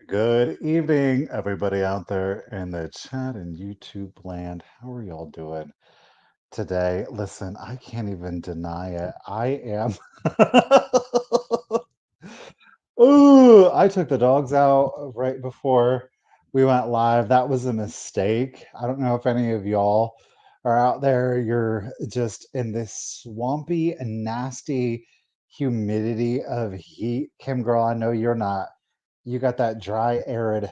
Good evening, everybody out there in the chat and YouTube land. How are y'all doing today? Listen, I can't even deny it. I am. Ooh, I took the dogs out right before we went live. That was a mistake. I don't know if any of y'all are out there. You're just in this swampy and nasty humidity of heat. Kim Girl, I know you're not. You got that dry, arid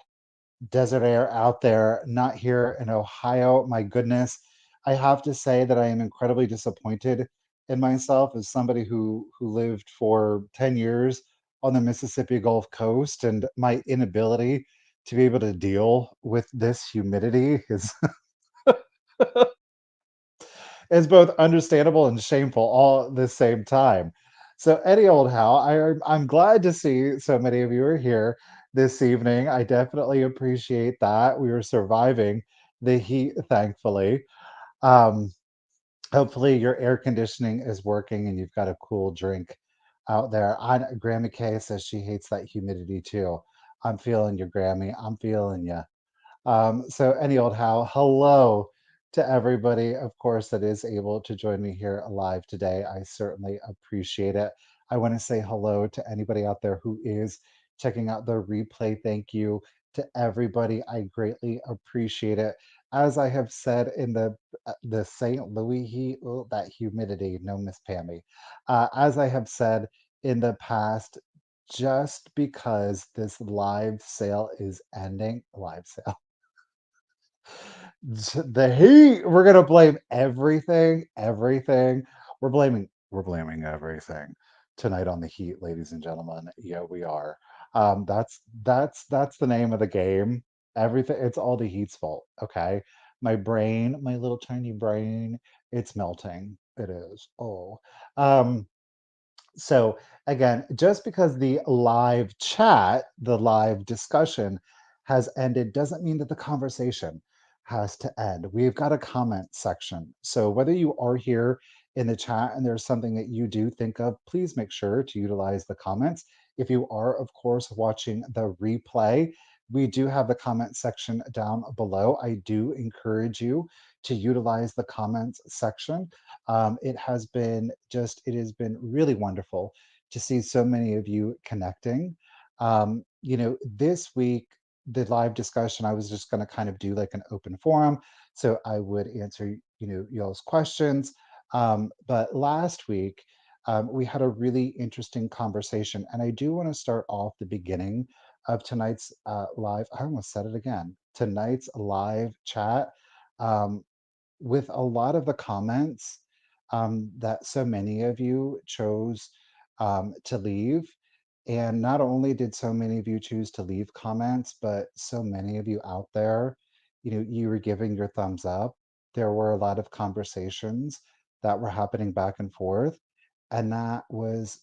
desert air out there, not here in Ohio. My goodness, I have to say that I am incredibly disappointed in myself as somebody who lived for 10 years on the Mississippi Gulf Coast, and my inability to be able to deal with this humidity is both understandable and shameful all at the same time. So, any old how, I'm glad to see so many of you are here this evening. I definitely appreciate that. We are surviving the heat, thankfully. Um, Hopefully, your air conditioning is working and you've got a cool drink out there. Grammy K says she hates that humidity too. I'm feeling you, Grammy. I'm feeling you. So any old how, hello to everybody, of course, that is able to join me here live today. I certainly appreciate it. I want to say hello to anybody out there who is checking out the replay. Thank you to everybody. I greatly appreciate it. As I have said in the St. Louis heat, oh, that humidity, no, Miss Pammy. As I have said in the past, just because this live sale is ending, live sale the heat, we're gonna blame everything. We're blaming everything tonight on the heat, ladies and gentlemen. Yeah, we are. That's the name of the game. Everything, it's all the heat's fault. Okay, my brain, my little tiny brain, it's melting. It is. Oh, um, so again, just because the live chat, the live discussion has ended doesn't mean that the conversation has to end. We've got a comment section. So whether you are here in the chat and there's something that you do think of, please make sure to utilize the comments. If you are, of course, watching the replay, we do have the comment section down below. I do encourage you to utilize the comments section. It has been really wonderful to see so many of you connecting. This week, the live discussion, I was just going to kind of do like an open forum. So I would answer, y'all's questions. But last week, we had a really interesting conversation. And I do want to start off the beginning of tonight's live. I almost said it again. Tonight's live chat. Um, with a lot of the comments that so many of you chose to leave. And not only did so many of you choose to leave comments, but so many of you out there, you were giving your thumbs up. There were a lot of conversations that were happening back and forth. And that was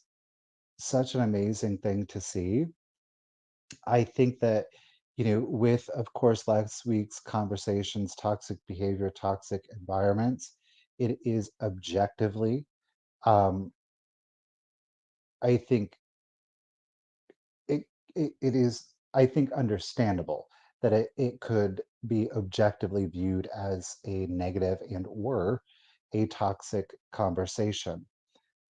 such an amazing thing to see. I think that, with, of course, last week's conversations, toxic behavior, toxic environments, it is objectively, um, I think it, it is, I think, understandable that it could be objectively viewed as a negative and or a toxic conversation.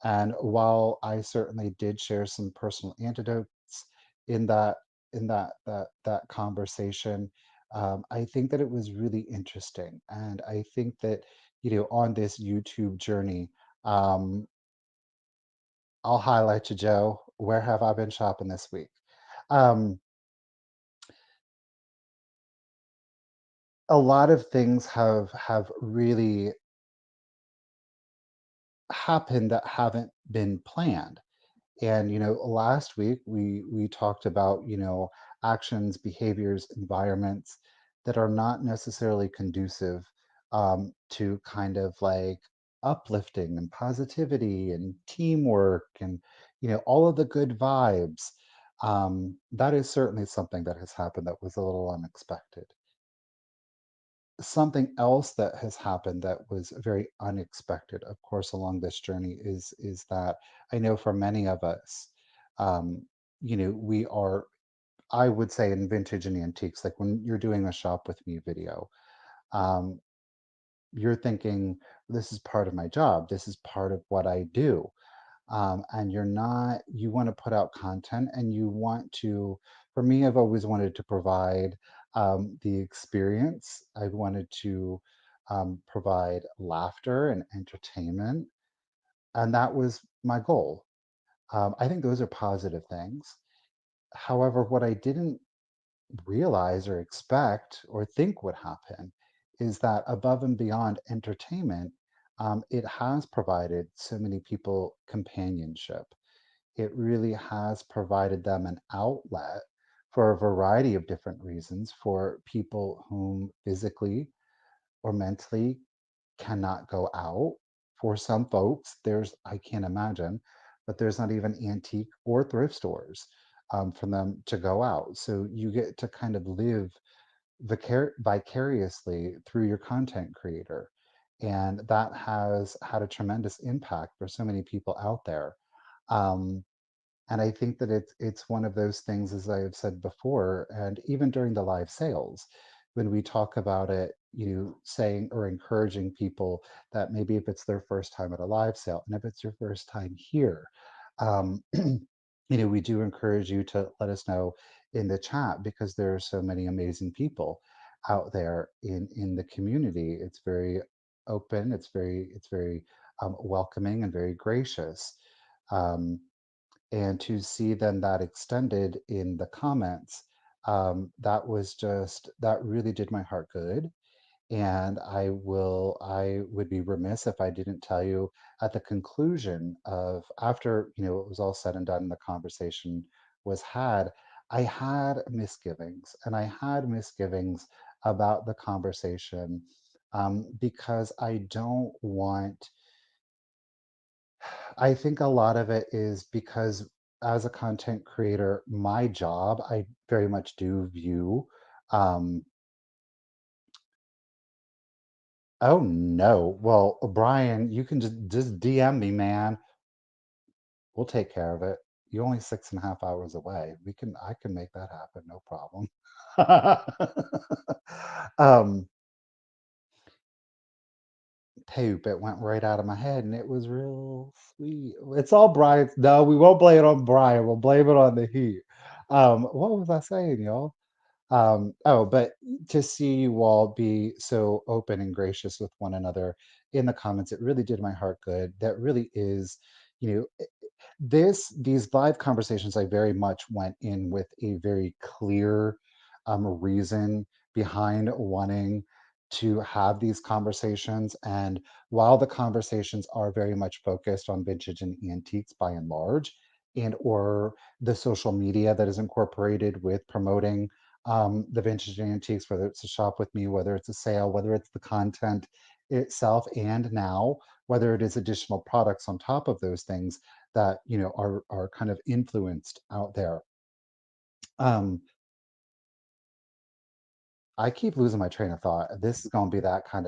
And while I certainly did share some personal antidotes in that conversation, I think that it was really interesting. And I think that, on this YouTube journey, um, I'll highlight you, Joe. Where have I been shopping this week? Um, a lot of things have really happened that haven't been planned. And last week we talked about actions, behaviors, environments that are not necessarily conducive to kind of like uplifting and positivity and teamwork and all of the good vibes. That is certainly something that has happened that was a little unexpected. Something else that has happened that was very unexpected, of course, along this journey is that I know for many of us, um, we are I would say in vintage and antiques, like when you're doing a shop with me video, um, you're thinking, this is part of my job. This is part of what I do. And you're not, you want to put out content and you want to, for me, I've always wanted to provide the experience. I wanted to provide laughter and entertainment. And that was my goal. I think those are positive things. However, what I didn't realize or expect or think would happen is that above and beyond entertainment, it has provided so many people companionship. It really has provided them an outlet for a variety of different reasons for people whom physically or mentally cannot go out. For some folks, there's, I can't imagine, but there's not even antique or thrift stores for them to go out. So you get to kind of live vicariously through your content creator. And that has had a tremendous impact for so many people out there. Um, and I think that it's one of those things, as I have said before, and even during the live sales, when we talk about it, saying or encouraging people that maybe if it's their first time at a live sale, and if it's your first time here, we do encourage you to let us know in the chat because there are so many amazing people out there in the community. It's very open. It's very welcoming and very gracious. Um, and to see then that extended in the comments, that really did my heart good. And I would be remiss if I didn't tell you at the conclusion of, after it was all said and done and the conversation was had, I had misgivings, and I had misgivings about the conversation, because I think a lot of it is because as a content creator, my job, I very much do view, um, oh no. Well, Brian, you can just DM me, man. We'll take care of it. You're only 6.5 hours away. I can make that happen, no problem. um, Poop, it went right out of my head and it was real sweet. It's all Brian's. No, we won't blame it on Brian. We'll blame it on the heat. What was I saying, y'all? But to see you all be so open and gracious with one another in the comments, it really did my heart good. That really is, you know, these live conversations, I very much went in with a very clear reason behind wanting to have these conversations. And while the conversations are very much focused on vintage and antiques by and large, and or the social media that is incorporated with promoting the vintage and antiques, whether it's a shop with me, whether it's a sale, whether it's the content itself, and now whether it is additional products on top of those things that are kind of influenced out there. Um, I keep losing my train of thought. This is going to be that kind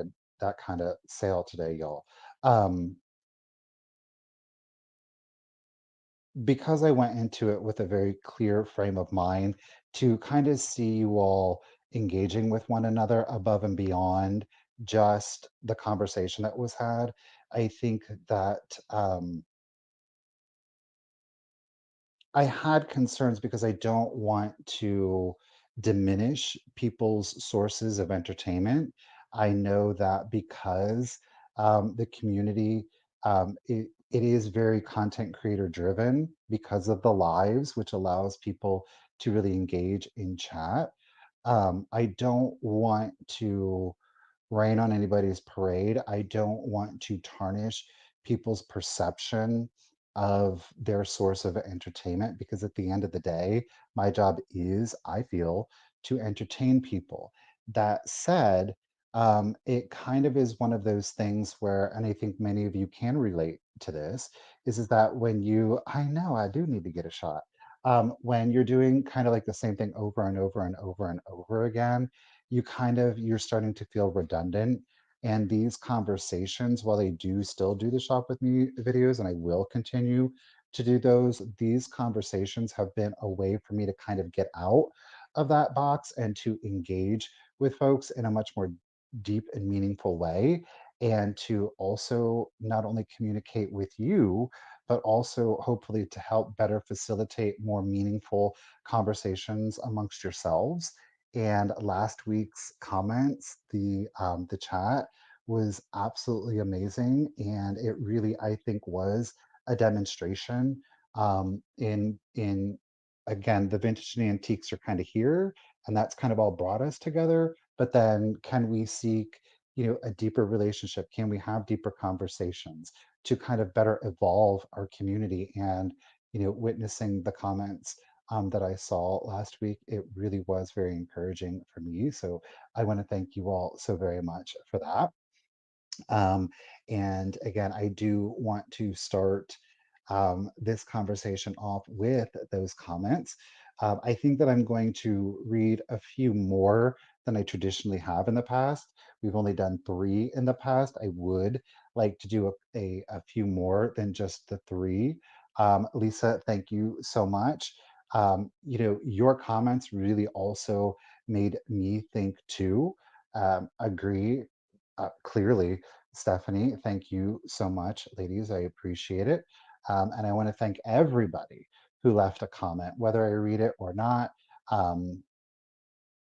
of sale today, y'all. Um, because I went into it with a very clear frame of mind to kind of see you all engaging with one another above and beyond just the conversation that was had. I think that I had concerns because I don't want to diminish people's sources of entertainment. I know that because the community, it is very content creator driven because of the lives, which allows people to really engage in chat. I don't want to rain on anybody's parade. I don't want to tarnish people's perception of their source of entertainment because at the end of the day, my job is, I feel, to entertain people. That said, it kind of is one of those things where, and I think many of you can relate to this, is that when I know I do need to get a shot. When you're doing kind of like the same thing over and over and over and over again, you're starting to feel redundant. And these conversations, while they do still do the shop with me videos, and I will continue to do those. These conversations have been a way for me to kind of get out of that box and to engage with folks in a much more deep and meaningful way, and to also not only communicate with you, but also hopefully to help better facilitate more meaningful conversations amongst yourselves. And last week's comments, the chat was absolutely amazing, and it really, I think, was a demonstration in again, the vintage and antiques are kind of here, and that's kind of all brought us together. But then, can we seek, a deeper relationship? Can we have deeper conversations to kind of better evolve our community? And witnessing the comments that I saw last week, it really was very encouraging for me. So I want to thank you all so very much for that. Um, and again, I do want to start this conversation off with those comments. I think that I'm going to read a few more than I traditionally have in the past. We've only done three in the past. I would like to do a few more than just the three. Lisa, thank you so much. Your comments really also made me think too. Agree clearly. Stephanie, thank you so much, ladies. I appreciate it. And I want to thank everybody who left a comment, whether I read it or not. Um,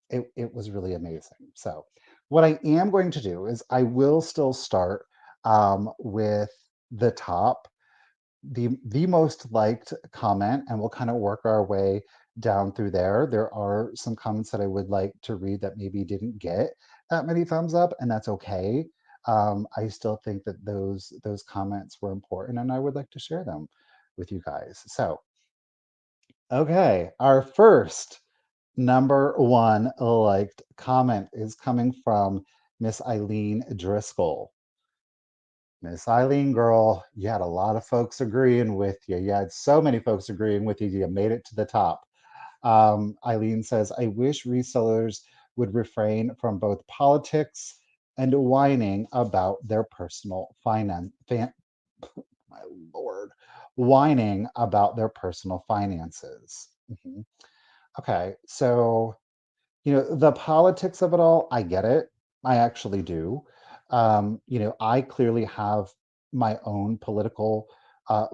it was really amazing. So, what I am going to do is I will still start with the top, the most liked comment, and we'll kind of work our way down through there. There are some comments that I would like to read that maybe didn't get that many thumbs up, and that's okay. I still think that those comments were important, and I would like to share them with you guys. So, okay, our first number one liked comment is coming from Miss Eileen Driscoll. Miss Eileen, girl, you had a lot of folks agreeing with you. You had so many folks agreeing with you. You made it to the top. Eileen says, I wish resellers would refrain from both politics and whining about their personal finance. My Lord, whining about their personal finances. Mhm. Okay, so the politics of it all, I get it. I actually do. I clearly have my own political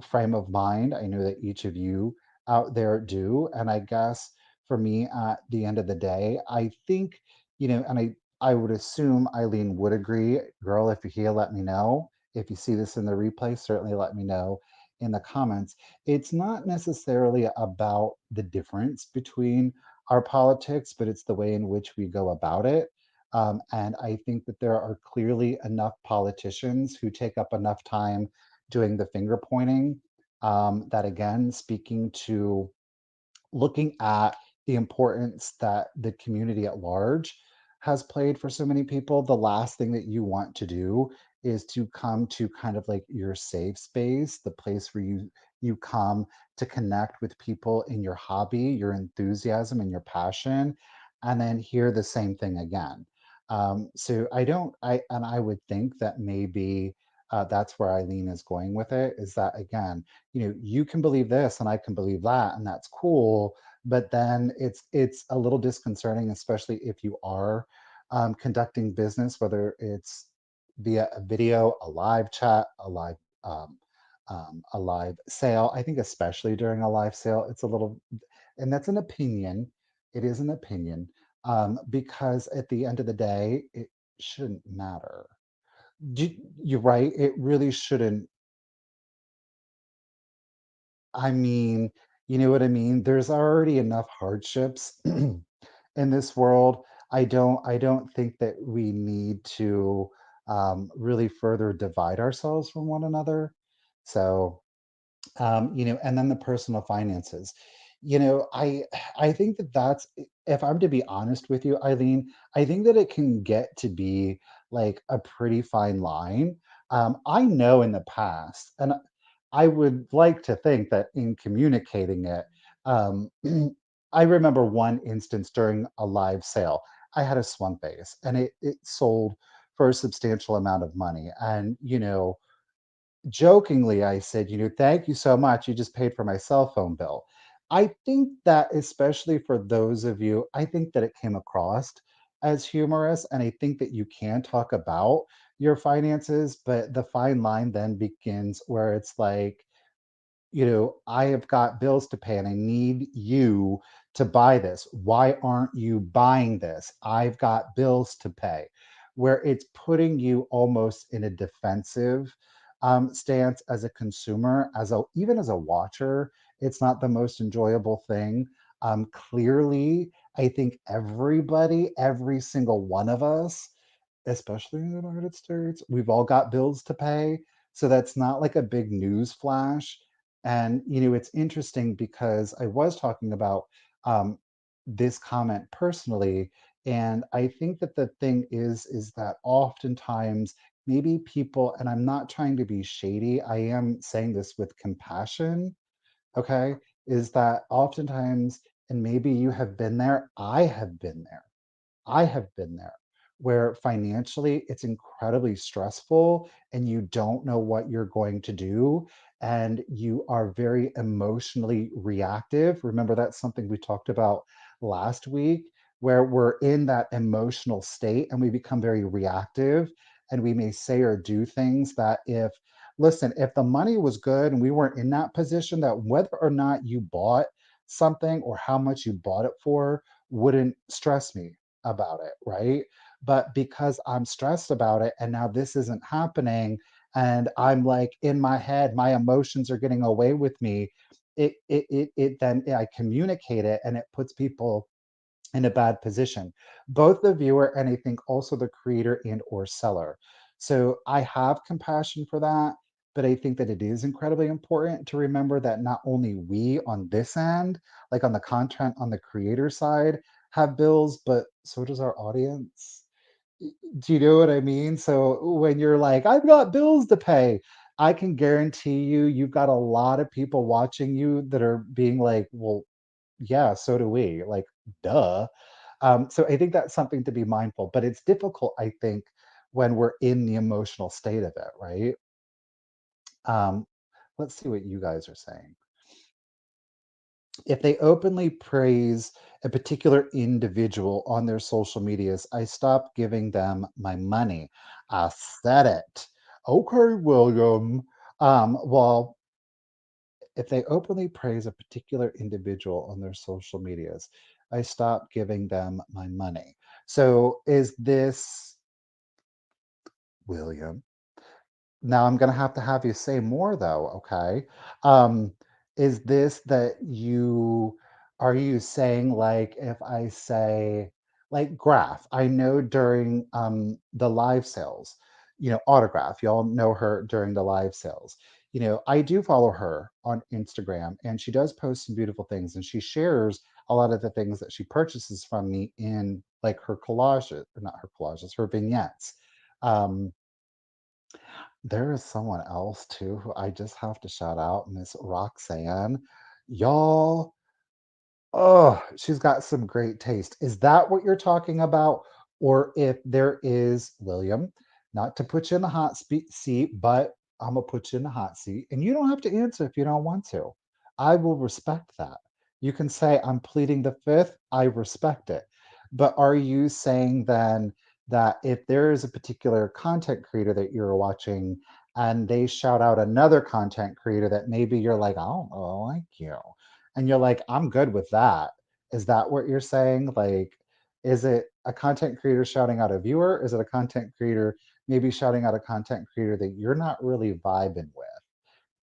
frame of mind. I know that each of you out there do. And I guess for me, at the end of the day, I think, and I would assume Eileen would agree. Girl, if you're here, let me know. If you see this in the replay, certainly let me know in the comments. It's not necessarily about the difference between our politics, but it's the way in which we go about it. And I think that there are clearly enough politicians who take up enough time doing the finger pointing, that, again, speaking to looking at the importance that the community at large has played for so many people, the last thing that you want to do is to come to kind of like your safe space, the place where you come to connect with people in your hobby, your enthusiasm, and your passion, and then hear the same thing again. So I don't, and I would think that maybe that's where Eileen is going with it. Is that, again, you can believe this and I can believe that, and that's cool. But then it's a little disconcerting, especially if you are conducting business, whether it's via a video, a live chat, a live sale. I think especially during a live sale, it's a little, and that's an opinion. It is an opinion, because at the end of the day, it shouldn't matter. You're right. It really shouldn't. I mean, you know what I mean? There's already enough hardships in this world. I don't think that we need to really further divide ourselves from one another. So, and then the personal finances. I think that that's, if I'm to be honest with you, Eileen, I think that it can get to be like a pretty fine line. I know in the past, and I would like to think that in communicating it, um, I remember one instance during a live sale. I had a swamp base and it sold for a substantial amount of money. And, jokingly, I said, "Thank you so much. You just paid for my cell phone bill." I think that especially for those of you, I think that it came across as humorous, and I think that you can talk about your finances, but the fine line then begins where it's like, I have got bills to pay and I need you to buy this. Why aren't you buying this? I've got bills to pay. Where it's putting you almost in a defensive stance as a consumer, even as a watcher, it's not the most enjoyable thing. Clearly, I think everybody, every single one of us, especially in the United States, we've all got bills to pay. So that's not like a big news flash. And it's interesting because I was talking about um, this comment personally, and I think that the thing is that oftentimes maybe people, and I'm not trying to be shady, I am saying this with compassion, okay, is that oftentimes, and maybe you have been there, I have been there, where financially it's incredibly stressful and you don't know what you're going to do. And you are very emotionally reactive. Remember, that's something we talked about last week, where we're in that emotional state and we become very reactive. And we may say or do things that, listen, if the money was good and we weren't in that position, that whether or not you bought something or how much you bought it for wouldn't stress me about it, right? But because I'm stressed about it and now this isn't happening and I'm like in my head, my emotions are getting away with me, it then I communicate it and it puts people in a bad position, both the viewer and I think also the creator and or seller. So I have compassion for that, but I think that it is incredibly important to remember that not only we on this end, like on the content on the creator side, have bills, but so does our audience. Do you know what I mean? So when you're like, I've got bills to pay, I can guarantee you've got a lot of people watching you that are being like, well, yeah, so do we. Like, duh. So I think that's something to be mindful, but it's difficult, I think, when we're in the emotional state of it, right? Um, let's see what you guys are saying. If they openly praise a particular individual on their social medias, I stop giving them my money. I said it. Okay, William. Well, if they openly praise a particular individual on their social medias, I stop giving them my money. So is this William? Now I'm gonna have you say more though, okay? Um, is this that you are you saying like if I say like Graph, I know during the live sales, Autograph, y'all know her during the live sales. I do follow her on Instagram and she does post some beautiful things and she shares a lot of the things that she purchases from me in like her collages, or not her collages, her vignettes. Um, there is someone else too who I just have to shout out, Miss Roxanne. Y'all, oh, she's got some great taste. Is that what you're talking about? Or if there is, William, not to put you in the seat, but I'm going to put you in the hot seat. And you don't have to answer if you don't want to. I will respect that. You can say, I'm pleading the fifth. I respect it. But are you saying then that if there is a particular content creator that you're watching and they shout out another content creator that maybe you're like, I don't know, like you, and you're like, I'm good with that. Is that what you're saying? Like, is it a content creator shouting out a viewer? Is it a content creator maybe shouting out a content creator that you're not really vibing with?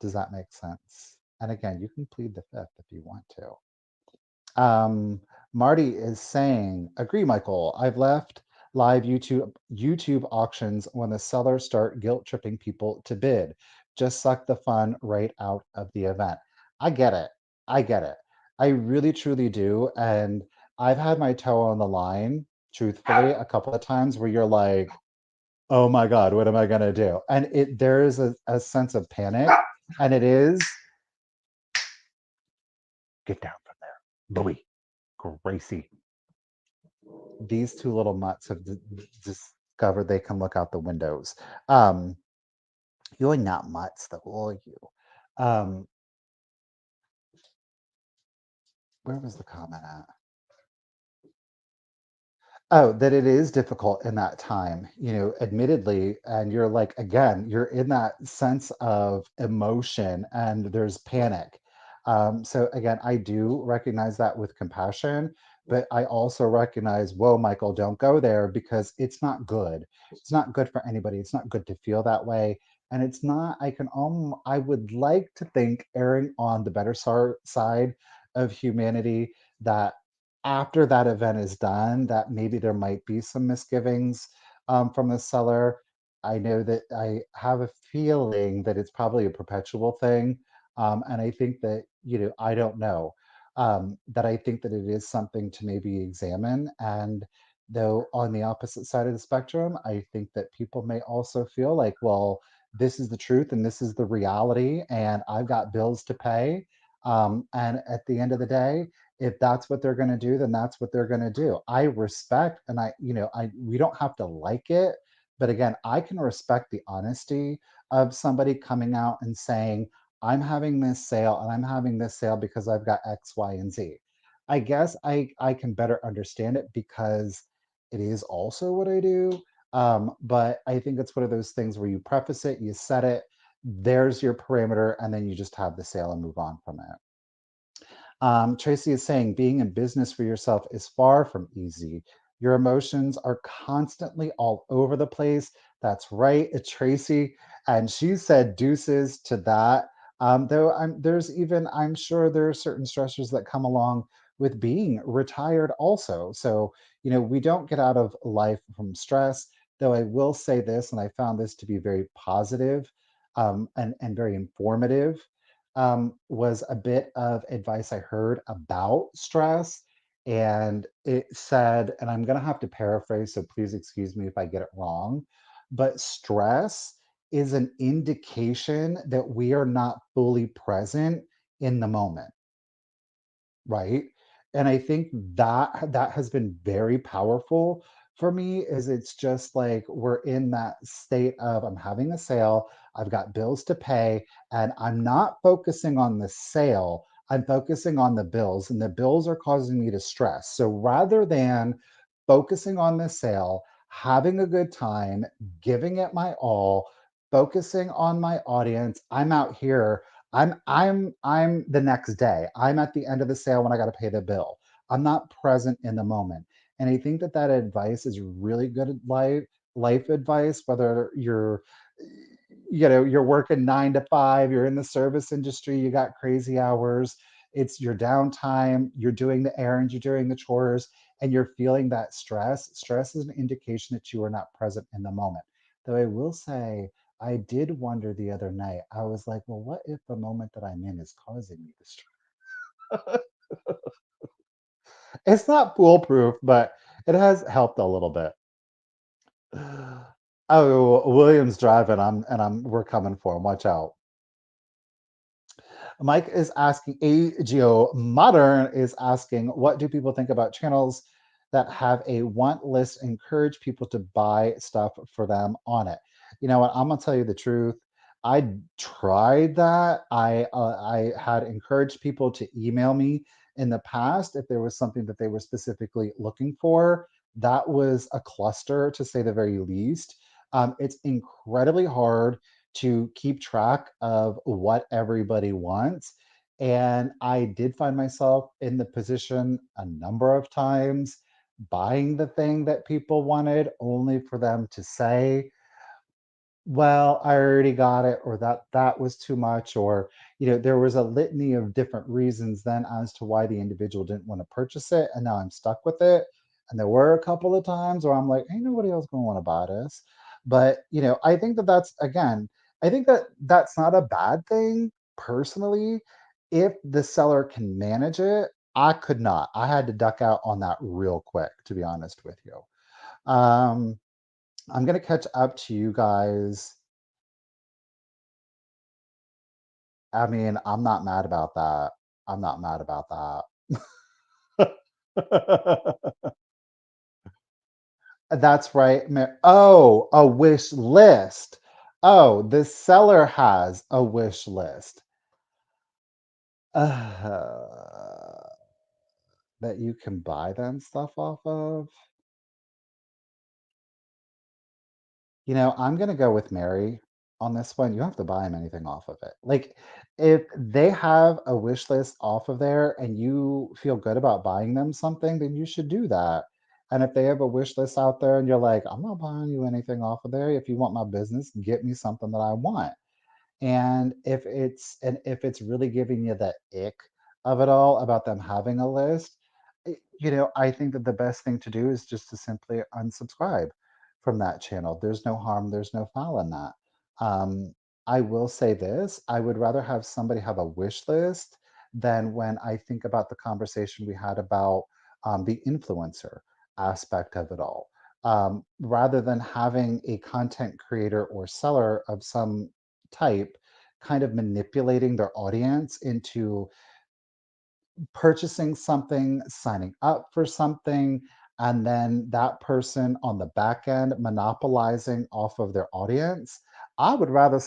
Does that make sense? And again, you can plead the fifth if you want to. Marty is saying, agree, Michael. I've left live YouTube auctions when the sellers start guilt tripping people to bid. Just suck the fun right out of the event. I get it. I get it. I really truly do. And I've had my toe on the line, truthfully, a couple of times where you're like, oh my God, what am I gonna do? And there is a sense of panic. And it is, get down from there. Louis, Gracie. These two little mutts have discovered they can look out the windows. Um, You're not much though, are you? Um, where was the comment at? Oh, that it is difficult in that time, admittedly, and you're like, again, you're in that sense of emotion and there's panic. So again, I do recognize that with compassion, but I also recognize, whoa, Michael, don't go there because it's not good. It's not good for anybody. It's not good to feel that way. And it's not, I would like to think erring on the better side of humanity that after that event is done, that maybe there might be some misgivings from the seller. I know that I have a feeling that it's probably a perpetual thing. And I think that, I don't know, that I think that it is something to maybe examine. And though on the opposite side of the spectrum, I think that people may also feel like, well, this is the truth and this is the reality, and I've got bills to pay. And at the end of the day, if that's what they're going to do, then that's what they're going to do. I respect, and we don't have to like it, but again, I can respect the honesty of somebody coming out and saying, I'm having this sale and I'm having this sale because I've got X, Y, and Z. I guess I can better understand it because it is also what I do. But I think it's one of those things where you preface it, you set it, there's your parameter, and then you just have the sale and move on from it. Tracy is saying being in business for yourself is far from easy. Your emotions are constantly all over the place. That's right, Tracy. And she said deuces to that. Though I'm sure there are certain stressors that come along with being retired also. So, we don't get out of life from stress. Though I will say this, and I found this to be very positive and very informative, was a bit of advice I heard about stress. And it said, and I'm going to have to paraphrase, so please excuse me if I get it wrong, but stress is an indication that we are not fully present in the moment, right? And I think that has been very powerful for me, is it's just like we're in that state of, I'm having a sale, I've got bills to pay, and I'm not focusing on the sale, I'm focusing on the bills, and the bills are causing me to stress. So rather than focusing on the sale, having a good time, giving it my all, focusing on my audience, I'm out here, I'm the next day. I'm at the end of the sale when I gotta pay the bill. I'm not present in the moment. And I think that that advice is really good life advice, whether you're working 9 to 5, you're in the service industry, you got crazy hours, it's your downtime, you're doing the errands, you're doing the chores, and you're feeling that stress. Stress is an indication that you are not present in the moment. Though I will say, I did wonder the other night. I was like, well, what if the moment that I'm in is causing me the stress? It's not foolproof, but it has helped a little bit. Oh, William's driving. We're coming for him. Watch out. Mike is asking, AGO Modern is asking, what do people think about channels that have a want list, encourage people to buy stuff for them on it? You know what? I'm gonna tell you the truth. I tried that. I had encouraged people to email me in the past if there was something that they were specifically looking for. That was a cluster, to say the very least. It's incredibly hard to keep track of what everybody wants. And I did find myself in the position a number of times buying the thing that people wanted only for them to say, well, I already got it, or that was too much, or there was a litany of different reasons then as to why the individual didn't want to purchase it, and now I'm stuck with it. And there were a couple of times where I'm like, ain't nobody else gonna want to buy this. But I think that that's, again, I think that that's not a bad thing personally. If the seller can manage it, I could not. I had to duck out on that real quick, to be honest with you. Um, I'm gonna catch up to you guys. I mean, I'm not mad about that. I'm not mad about that. That's right. Oh, a wish list. Oh, the seller has a wish list. Uh, that you can buy them stuff off of? I'm gonna go with Mary on this one. You don't have to buy them anything off of it. Like, if they have a wish list off of there and you feel good about buying them something, then you should do that. And if they have a wish list out there and you're like, I'm not buying you anything off of there. If you want my business, get me something that I want. And if it's really giving you the ick of it all about them having a list, I think that the best thing to do is just to simply unsubscribe from that channel. There's no harm, there's no foul in that. Um, I will say this, I would rather have somebody have a wish list than when I think about the conversation we had about the influencer aspect of it all. Rather than having a content creator or seller of some type kind of manipulating their audience into purchasing something, signing up for something, and then that person on the back end monopolizing off of their audience. I would rather,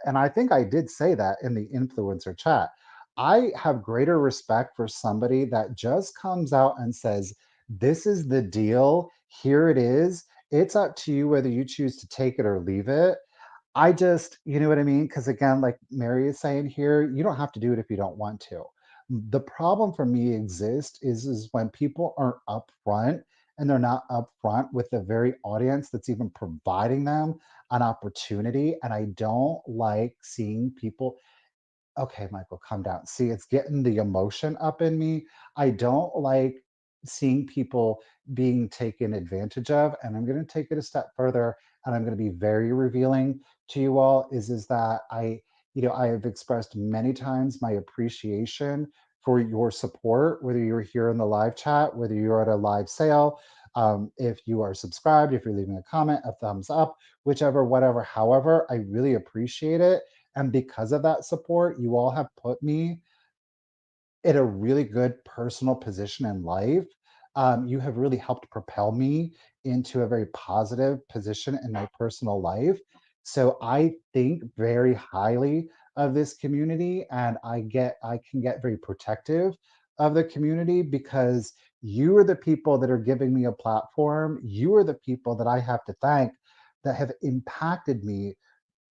and I think I did say that in the influencer chat. I have greater respect for somebody that just comes out and says, this is the deal, here it is. It's up to you whether you choose to take it or leave it. I just, you know what I mean? Because again, like Mary is saying here, you don't have to do it if you don't want to. The problem for me exists is when people aren't upfront and they're not upfront with the very audience that's even providing them an opportunity. And I don't like seeing people. Okay, Michael, calm down. See, it's getting the emotion up in me. I don't like seeing people being taken advantage of, and I'm going to take it a step further, and I'm going to be very revealing to you all. Is that I have expressed many times my appreciation for your support, whether you're here in the live chat, whether you're at a live sale, if you are subscribed, if you're leaving a comment, a thumbs up, whichever, whatever, however, I really appreciate it, and because of that support, you all have put me in a really good personal position in life. You have really helped propel me into a very positive position in my personal life. So I think very highly of this community, and I can get very protective of the community because you are the people that are giving me a platform. You are the people that I have to thank that have impacted me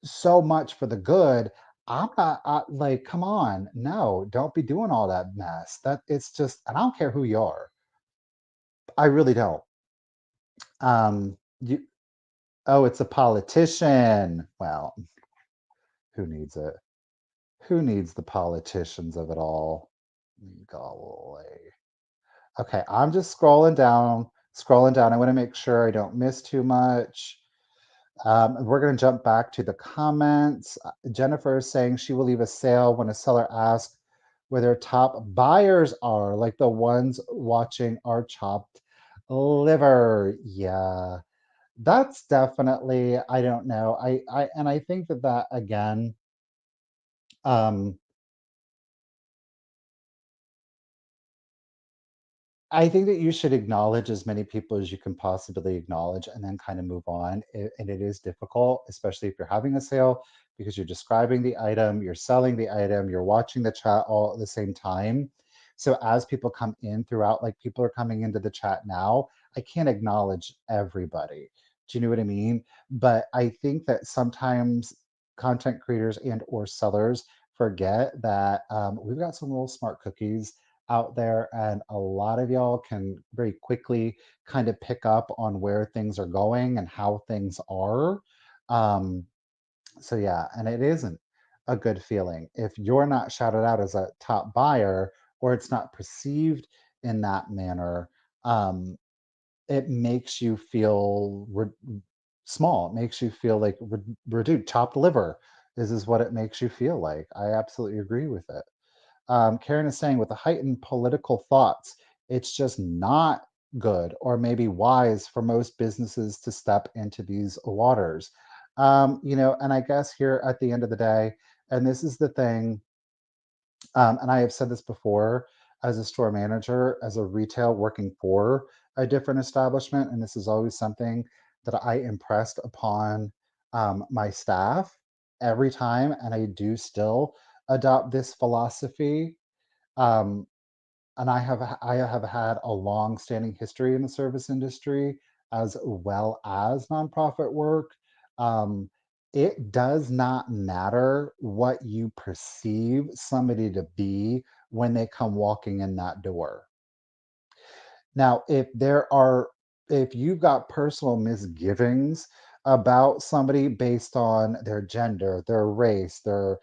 so much for the good. I'm not like, come on, no, don't be doing all that mess. That it's just, and I don't care who you are. I really don't. You, oh, it's a politician. Well, who needs it? Who needs the politicians of it all? Golly. Okay, I'm just scrolling down. I want to make sure I don't miss too much. We're going to jump back to the comments. Jennifer is saying she will leave a sale when a seller asks where their top buyers are, like the ones watching our chopped liver. Yeah, that's definitely, I don't know. And I think that again, um, I think that you should acknowledge as many people as you can possibly acknowledge and then kind of move on. And it is difficult, especially if you're having a sale, because you're describing the item, you're selling the item, you're watching the chat all at the same time. So as people come in throughout, like people are coming into the chat now, I can't acknowledge everybody. Do you know what I mean? But I think that sometimes content creators and or sellers forget that we've got some real smart cookies out there, and a lot of y'all can very quickly kind of pick up on where things are going and how things are. Um, so yeah, and it isn't a good feeling if you're not shouted out as a top buyer or it's not perceived in that manner. Um, it makes you feel small. It makes you feel like reduced, chopped liver. This is what it makes you feel like. I absolutely agree with it. Karen is saying, with the heightened political thoughts, it's just not good or maybe wise for most businesses to step into these waters. And I guess here at the end of the day, and this is the thing, and I have said this before as a store manager, as a retail working for a different establishment, and this is always something that I impressed upon. my staff every time, and I do still adopt this philosophy. Um, and I have had a long-standing history in the service industry as well as nonprofit work. Um, it does not matter what you perceive somebody to be when they come walking in that door. Now, if you've got personal misgivings about somebody based on their gender, their race, their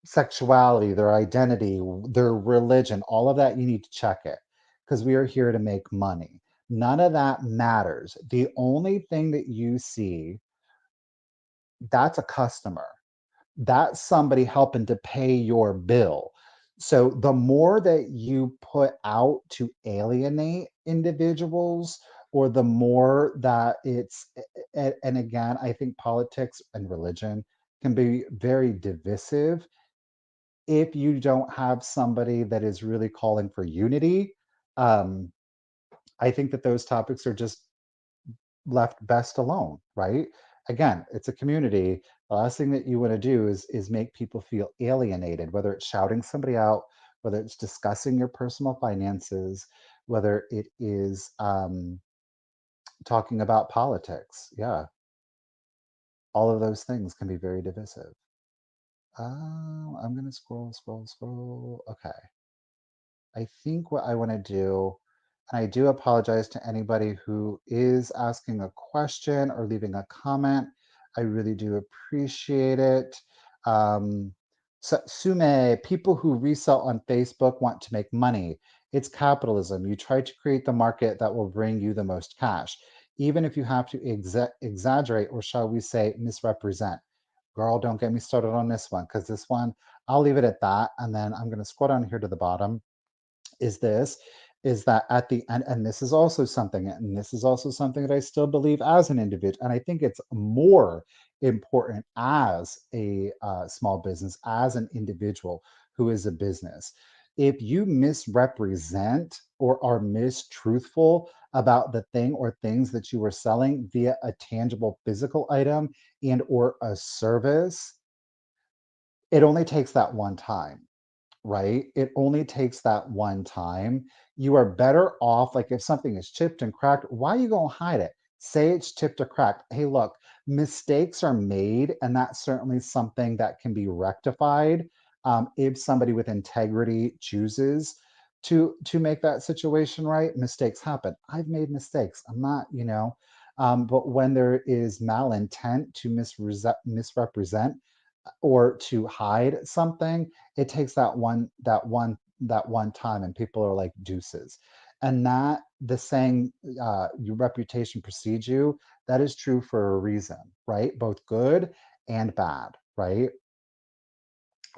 sexuality, their identity, their religion, all of that, you need to check it because we are here to make money. None of that matters. The only thing that you see, that's a customer. That's somebody helping to pay your bill. So the more that you put out to alienate individuals, or the more that and again, I think politics and religion can be very divisive if you don't have somebody that is really calling for unity. um, I think that those topics are just left best alone, right? Again, it's a community. The last thing that you want to do is make people feel alienated, whether it's shouting somebody out, whether it's discussing your personal finances, whether it is talking about politics. Yeah, all of those things can be very divisive. I'm gonna scroll. Okay. I think what I want to do, and I do apologize to anybody who is asking a question or leaving a comment. I really do appreciate it. Um, Sume, people who resell on Facebook want to make money. It's capitalism. You try to create the market that will bring you the most cash, even if you have to exaggerate, or shall we say, misrepresent. Girl, don't get me started on this one, because this one, I'll leave it at that. And then I'm going to scroll down here to the bottom. Is this is that at the end, and this is also something that I still believe as an individual, and I think it's more important as a small business, as an individual who is a business. If you misrepresent or are mistruthful about the thing or things that you are selling via a tangible physical item and or a service, it only takes that one time, right? It only takes that one time. You are better off, like if something is chipped and cracked, why are you going to hide it? Say it's chipped or cracked. Hey, look, mistakes are made, and that's certainly something that can be rectified if somebody with integrity chooses to make that situation right. Mistakes happen. I've made mistakes. I'm not, but when there is malintent to misrepresent or to hide something, it takes that one time, and people are like deuces. And that the saying, your reputation precedes you, that is true for a reason, right? Both good and bad, right?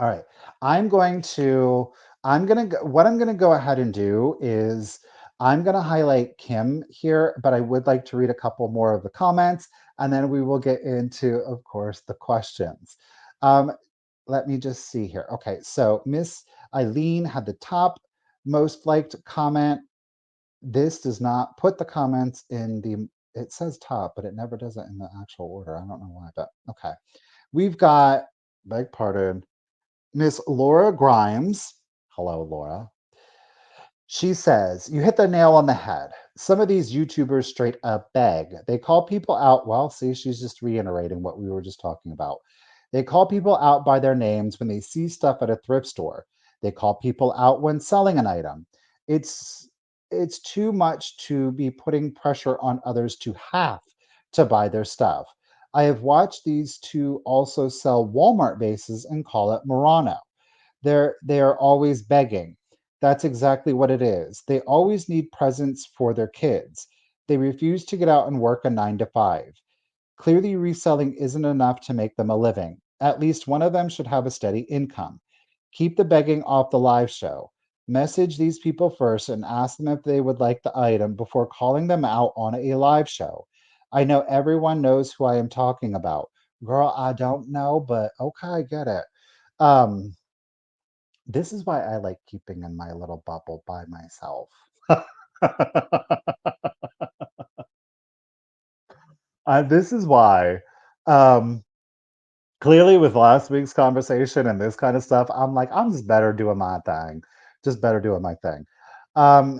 All right. I'm going to what I'm going to go ahead and do is I'm going to highlight Kim here, but I would like to read a couple more of the comments, and then we will get into, of course, the questions. Um, Let me just see here. Okay, so Miss Eileen had the top most liked comment. This does not put the comments in the, it says top, but it never does it in the actual order. I don't know why, but okay. We've got, beg pardon, Miss Laura Grimes. Hello, Laura. She says, you hit the nail on the head. Some of these YouTubers straight up beg. They call people out. Well, see, she's just reiterating what we were just talking about. They call people out by their names when they see stuff at a thrift store. They call people out when selling an item. It's it's too much to be putting pressure on others to have to buy their stuff. I have watched these two also sell Walmart vases and call it Murano. They are always begging. That's exactly what it is. They always need presents for their kids. They refuse to get out and work a 9 to 5. Clearly, reselling isn't enough to make them a living. At least one of them should have a steady income. Keep the begging off the live show. Message these people first and ask them if they would like the item before calling them out on a live show. I know everyone knows who I am talking about. Girl, I don't know, but okay, I get it. Um, this is why I like keeping in my little bubble by myself. This is why. Um, Clearly, with last week's conversation and this kind of stuff, I'm like, I'm just better doing my thing. Just better doing my thing.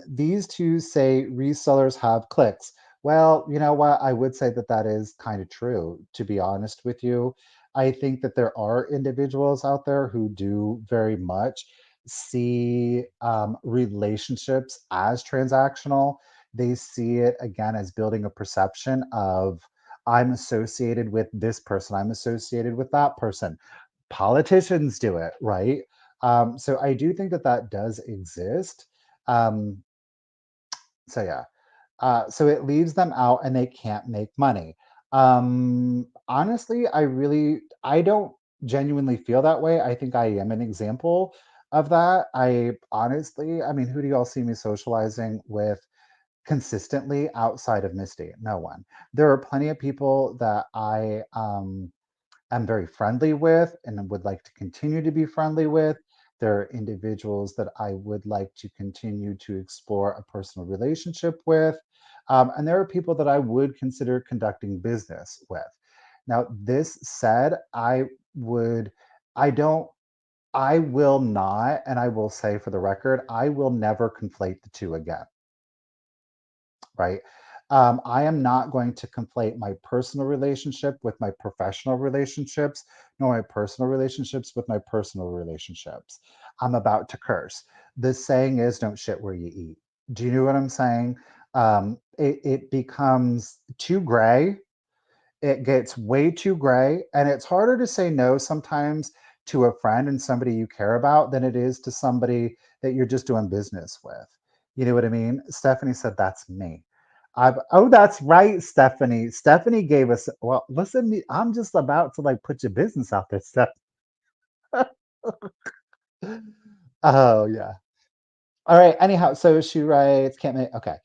These two say resellers have clicks. Well, you know what? I would say that that is kind of true, to be honest with you. I think that there are individuals out there who do very much see relationships as transactional. They see it again as building a perception of I'm associated with this person, I'm associated with that person. Politicians do it, right? So I do think that that does exist. Um, so yeah, so it leaves them out and they can't make money. Honestly, I don't genuinely feel that way. I think I am an example of that. I honestly, I mean, who do y'all see me socializing with consistently outside of Misty? No one. There are plenty of people that I am very friendly with and would like to continue to be friendly with. There are individuals that I would like to continue to explore a personal relationship with. And there are people that I would consider conducting business with. Now, this said, would, I don't, I will not, and I will say for the record, I will never conflate the two again, right? I am not going to conflate my personal relationship with my professional relationships, nor my personal relationships with my personal relationships. I'm about to curse. The saying is, don't shit where you eat. Do you know what I'm saying? It becomes too gray, it gets way too gray, and it's harder to say no sometimes to a friend and somebody you care about than it is to somebody that you're just doing business with. You know what I mean? Stephanie said that's me. Oh, that's right, Stephanie. Stephanie gave us, well, listen, I'm just about to like put your business out there, Steph. Oh yeah. All right. Anyhow, so she writes, can't make, okay.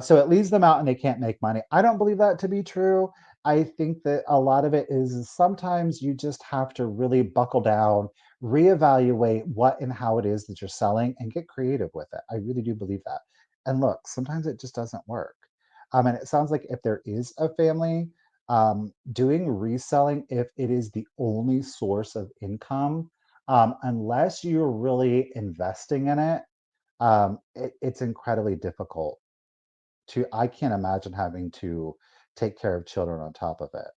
So it leaves them out and they can't make money. I don't believe that to be true. I think that a lot of it is sometimes you just have to really buckle down, reevaluate what and how it is that you're selling, and get creative with it. I really do believe that. And look, sometimes it just doesn't work. And it sounds like if there is a family, doing reselling, if it is the only source of income, unless you're really investing in it, it's incredibly difficult to, I can't imagine having to take care of children on top of it.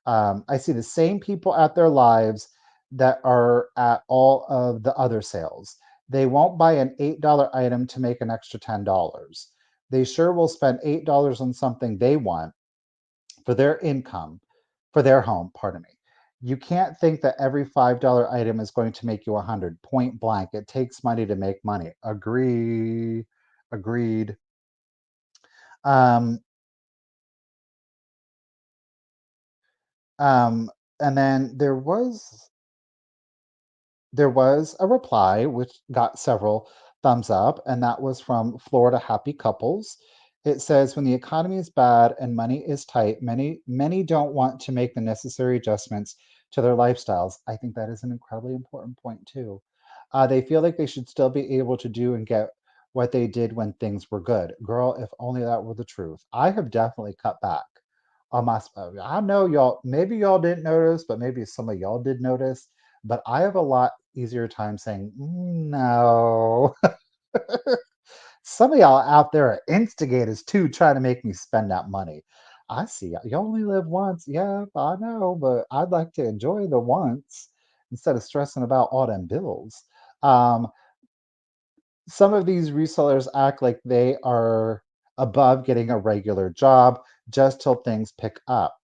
I see the same people at their lives that are at all of the other sales. They won't buy an $8 item to make an extra $10. They sure will spend $8 on something they want for their income, for their home, pardon me. You can't think that every $5 item is going to make you 100 point blank. It takes money to make money. Agree. Agreed. Um, um, and then there was a reply which got several thumbs up, and that was from Florida Happy Couples. It says, when the economy is bad and money is tight, many don't want to make the necessary adjustments to their lifestyles. I think that is an incredibly important point too. They feel like they should still be able to do and get what they did when things were good. Girl, if only that were the truth. I have definitely cut back on my. I know y'all. Maybe y'all didn't notice, but maybe some of y'all did notice, but I have a lot easier time saying no. Some of y'all out there are instigators too, trying to make me spend that money. I see. You only live once. Yeah, I know, but I'd like to enjoy the once instead of stressing about all them bills. Um, some of these resellers act like they are above getting a regular job just till things pick up.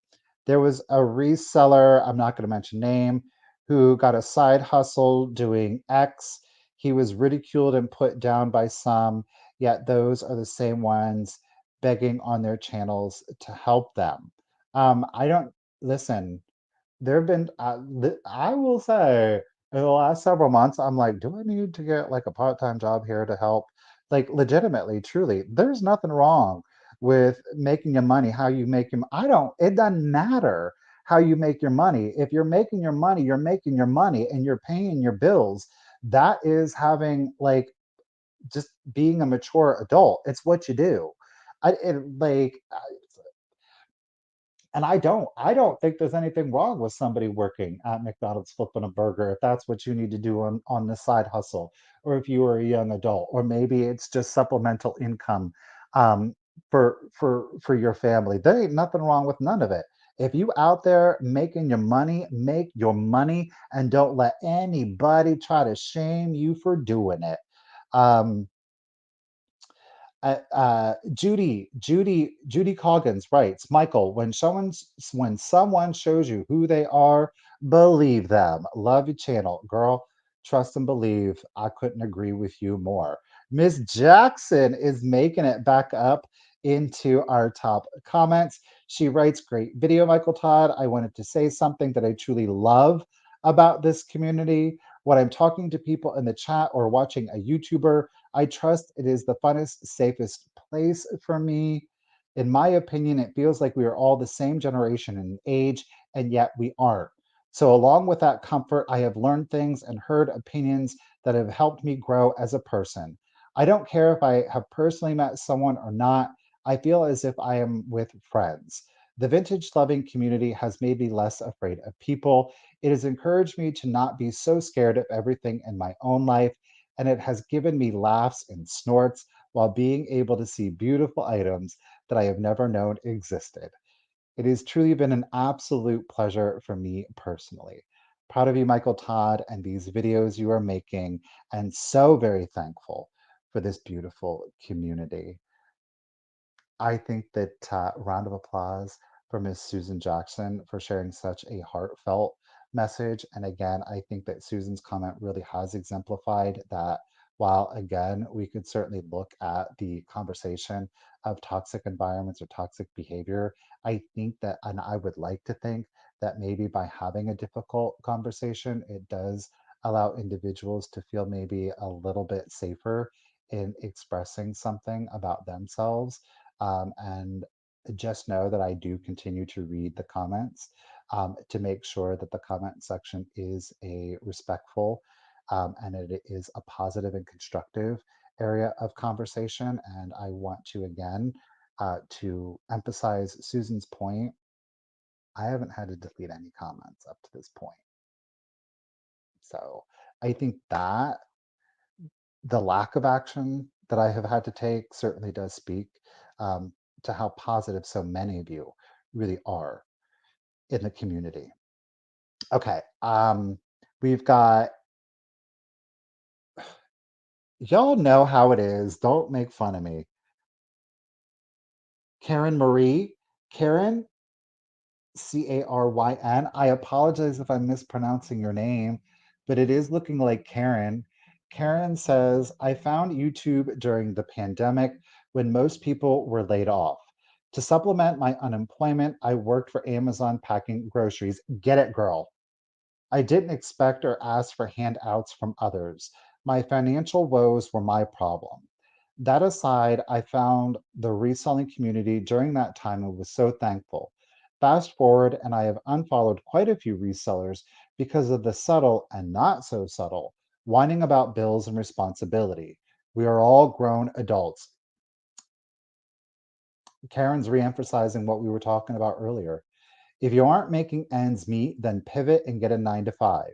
There was a reseller, I'm not going to mention name, who got a side hustle doing X. He was ridiculed and put down by some, yet those are the same ones begging on their channels to help them. I don't listen. There have been, I will say, in the last several months, I'm like, do I need to get like a part-time job here to help? Like, legitimately, truly, there's nothing wrong with making your money, how you make your, I don't, it doesn't matter how you make your money. If you're making your money, you're making your money and you're paying your bills. That is having like just being a mature adult. It's what you do. I, it, like, And I don't think there's anything wrong with somebody working at McDonald's flipping a burger if that's what you need to do on the side hustle, or if you are a young adult, or maybe it's just supplemental income um, for your family. There ain't nothing wrong with none of it. If you out there making your money, make your money, and don't let anybody try to shame you for doing it. Um, Judy Coggins writes, Michael, when someone shows you who they are, believe them. Love your channel, girl. Trust and believe. I couldn't agree with you more. Miss Jackson is making it back up into our top comments. She writes, great video, Michael Todd. I wanted to say something that I truly love about this community. When I'm talking to people in the chat or watching a YouTuber, I trust it is the funnest, safest place for me. In my opinion, it feels like we are all the same generation in age, and yet we aren't. So, along with that comfort, I have learned things and heard opinions that have helped me grow as a person. I don't care if I have personally met someone or not. I feel as if I am with friends. The vintage loving community has made me less afraid of people. It has encouraged me to not be so scared of everything in my own life, and it has given me laughs and snorts while being able to see beautiful items that I have never known existed. It has truly been an absolute pleasure for me personally. Proud of you, Michael Todd, and these videos you are making, and so very thankful for this beautiful community. I think that round of applause for Miss Susan Jackson for sharing such a heartfelt message. And again, I think that Susan's comment really has exemplified that while, again, we could certainly look at the conversation of toxic environments or toxic behavior, I think that, and I would like to think that maybe by having a difficult conversation, it does allow individuals to feel maybe a little bit safer in expressing something about themselves, and just know that I do continue to read the comments to make sure that the comment section is a respectful and it is a positive and constructive area of conversation. And I want to again to emphasize Susan's point. I haven't had to delete any comments up to this point. So I think that the lack of action that I have had to take certainly does speak um, to how positive so many of you really are in the community. Okay, we've got, y'all know how it is. Don't make fun of me. Karen Marie, Karen, Caryn. I apologize if I'm mispronouncing your name, but it is looking like Karen. Karen says, I found YouTube during the pandemic when most people were laid off. To supplement my unemployment, I worked for Amazon packing groceries. Get it, girl. I didn't expect or ask for handouts from others. My financial woes were my problem. That aside, I found the reselling community during that time and was so thankful. Fast forward, and I have unfollowed quite a few resellers because of the subtle and not so subtle whining about bills and responsibility. We are all grown adults. Karen's reemphasizing what we were talking about earlier. If you aren't making ends meet, then pivot and get a 9 to 5.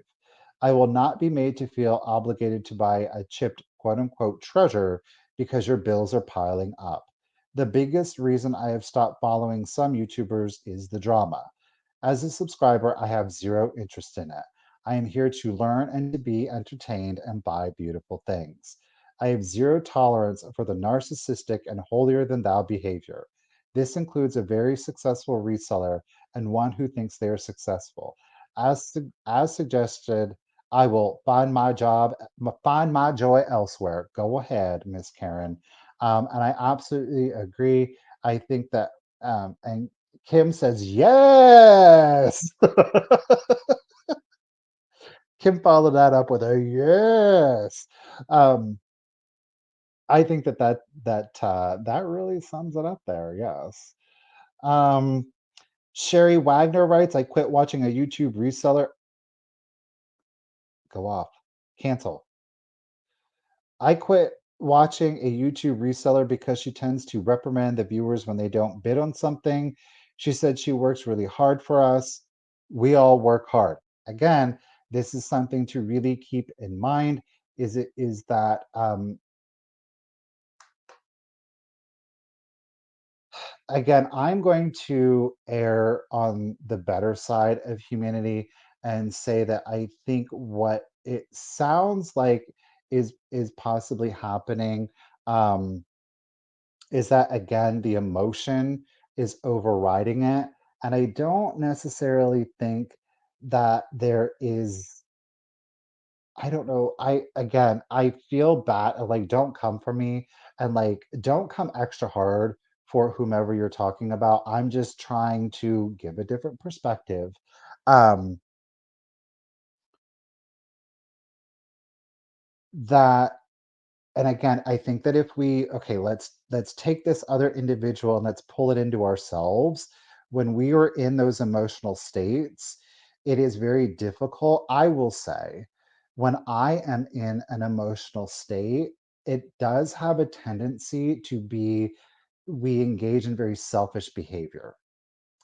I will not be made to feel obligated to buy a chipped quote unquote treasure because your bills are piling up. The biggest reason I have stopped following some YouTubers is the drama. As a subscriber, I have zero interest in it. I am here to learn and to be entertained and buy beautiful things. I have zero tolerance for the narcissistic and holier than thou behavior. This includes a very successful reseller and one who thinks they are successful. As suggested, I will find my joy elsewhere. Go ahead, Miss Karen. And I absolutely agree. I think that, and Kim says, yes. Kim followed that up with a yes. Um, I think that really sums it up there. Yes. Um, Sherry Wagner writes, I quit watching a YouTube reseller. Go off. Cancel. I quit watching a YouTube reseller because she tends to reprimand the viewers when they don't bid on something. She said she works really hard for us. We all work hard. Again, this is something to really keep in mind. Is that again, I'm going to err on the better side of humanity and say that I think what it sounds like is possibly happening, um, is that again the emotion is overriding it, and I don't necessarily think that there is, I don't know. I feel bad. Like, don't come for me, and like, don't come extra hard for whomever you're talking about. I'm just trying to give a different perspective. Um, that, and again, I think that if we, okay, let's take this other individual and let's pull it into ourselves. When we are in those emotional states, it is very difficult. I will say, when I am in an emotional state, it does have a tendency to be, we engage in very selfish behavior.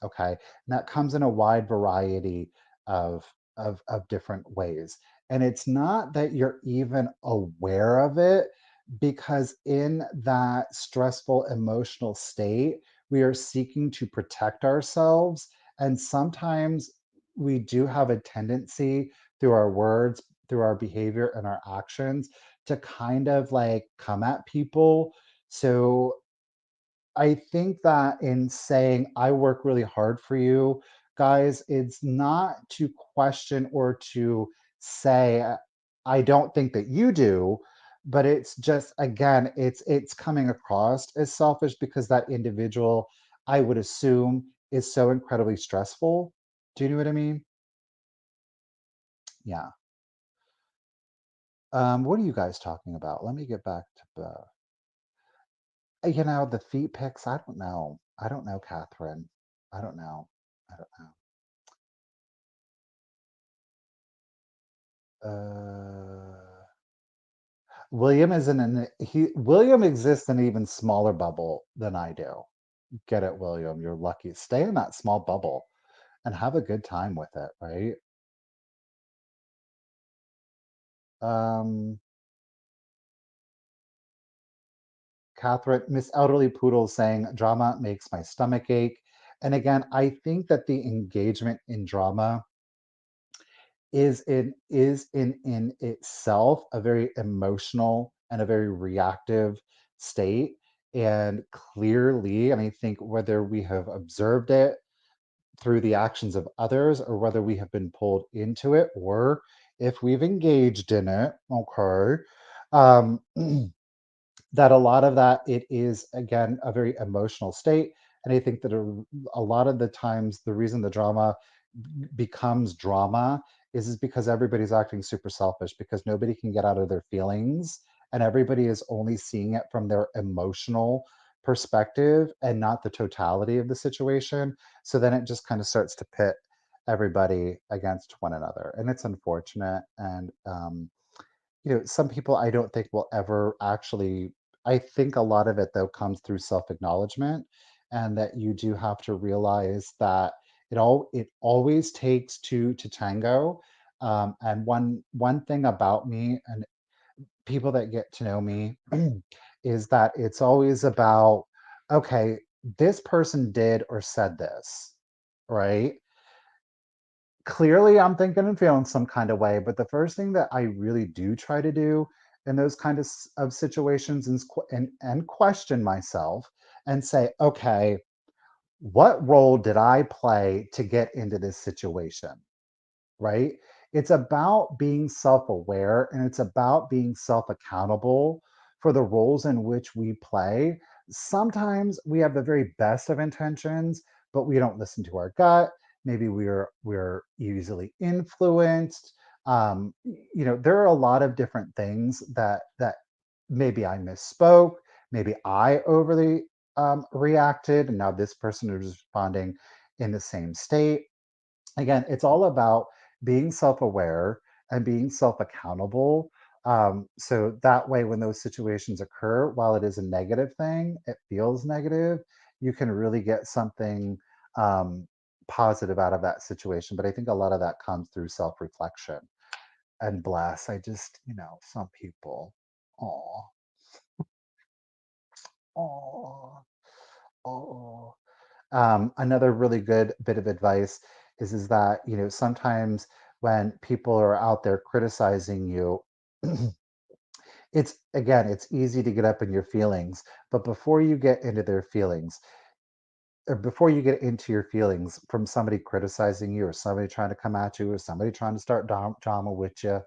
Okay, and that comes in a wide variety of of different ways, and it's not that you're even aware of it, because in that stressful emotional state we are seeking to protect ourselves, and sometimes we do have a tendency through our words, through our behavior and our actions, to kind of like come at people. So I think that in saying, "I work really hard for you," guys, it's not to question or to say, "I don't think that you do," but it's just, again, it's coming across as selfish because that individual, I would assume, is so incredibly stressful. Do you know what I mean? Yeah. What are you guys talking about? Let me get back to the, the feet pics, I don't know. I don't know, Catherine. I don't know. I don't know. William is in an he William exists in an even smaller bubble than I do. Get it, William. You're lucky. Stay in that small bubble and have a good time with it, right? Um, Catherine, Miss Elderly Poodle saying drama makes my stomach ache. And again, I think that the engagement in drama is in itself a very emotional and a very reactive state, and clearly, and I think whether we have observed it through the actions of others or whether we have been pulled into it or if we've engaged in it, okay, um, that a lot of that, it is again a very emotional state, and I think that a lot of the times the reason the drama becomes drama is because everybody's acting super selfish because nobody can get out of their feelings, and everybody is only seeing it from their emotional perspective and not the totality of the situation. So then it just kind of starts to pit everybody against one another, and it's unfortunate. And some people I don't think will ever actually, I think a lot of it though comes through self-acknowledgement, and that you do have to realize that it always takes two to tango. And one thing about me and people that get to know me is that it's always about, okay, this person did or said this, right? Clearly I'm thinking and feeling some kind of way, but the first thing that I really do try to do in those kind of situations is and question myself and say, okay, what role did I play to get into this situation? Right? It's about being self aware, and it's about being self accountable for the roles in which we play. Sometimes we have the very best of intentions, but we don't listen to our gut. Maybe we're easily influenced. There are a lot of different things that maybe I misspoke, maybe I overly reacted, and now this person is responding in the same state. Again, it's all about being self-aware and being self-accountable. So that way, when those situations occur, while it is a negative thing, it feels negative, you can really get something. um, positive out of that situation. But I think a lot of that comes through self reflection and bless. I just, some people, oh, oh, oh. Another really good bit of advice is that sometimes when people are out there criticizing you, it's easy to get up in your feelings, but before you get into their feelings, or before you get into your feelings from somebody criticizing you or somebody trying to come at you or somebody trying to start drama with you,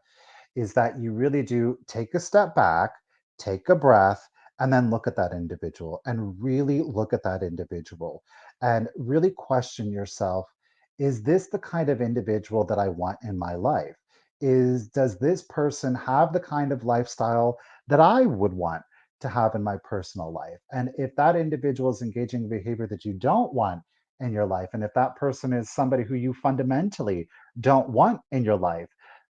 is that you really do take a step back, take a breath, and then look at that individual and really look at that individual and really question yourself, is this the kind of individual that I want in my life? Does this person have the kind of lifestyle that I would want to have in my personal life? And if that individual is engaging in behavior that you don't want in your life, and if that person is somebody who you fundamentally don't want in your life,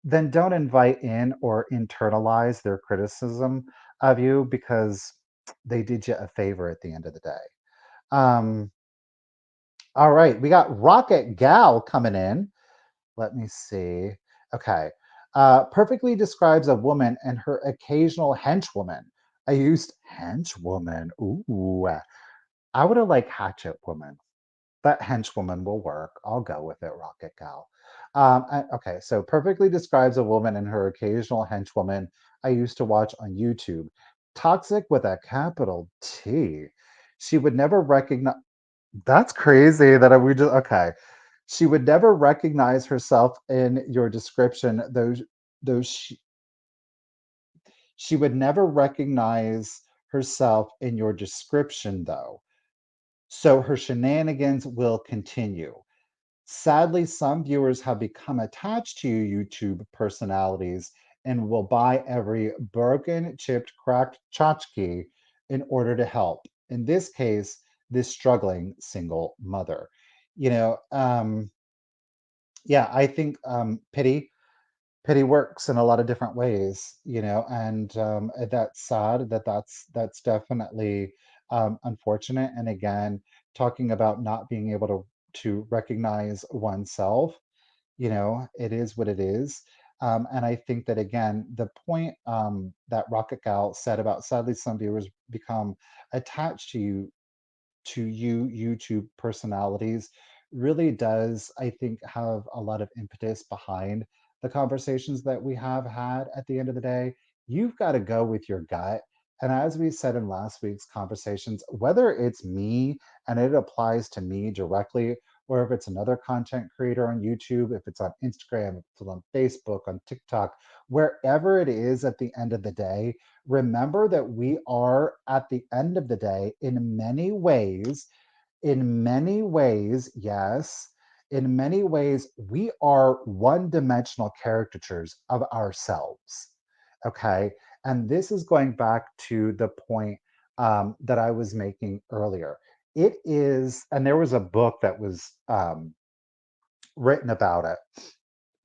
then don't invite in or internalize their criticism of you, because they did you a favor at the end of the day. Um, all right, we got Rocket Gal coming in. Let me see. Okay. Perfectly describes a woman and her occasional henchwoman. I used henchwoman. Ooh, I would have liked hatchet woman. That henchwoman will work. I'll go with it, Rocket Gal. Okay, so perfectly describes a woman and her occasional henchwoman I used to watch on YouTube. Toxic with a capital T. She would never recognize. That's crazy that we just okay. She would never recognize herself in your description. Those she would never recognize herself in your description, though. So her shenanigans will continue. Sadly, some viewers have become attached to YouTube personalities and will buy every broken, chipped, cracked tchotchke in order to help. In this case, this struggling single mother. You know, yeah, I think pity works in a lot of different ways. And that's sad. That's definitely unfortunate. And again, talking about not being able to recognize oneself, it is what it is. And I think that again, the point that Rocket Gal said about sadly some viewers become attached to YouTube personalities really does, I think, have a lot of impetus behind the conversations that we have had at the end of the day. You've got to go with your gut. And as we said in last week's conversations, whether it's me and it applies to me directly, or if it's another content creator on YouTube, if it's on Instagram, if it's on Facebook, on TikTok, wherever it is at the end of the day, remember that we are at the end of the day in many ways, yes, in many ways we are one-dimensional caricatures of ourselves. Okay, and this is going back to the point that I was making earlier. It is, and there was a book that was written about it.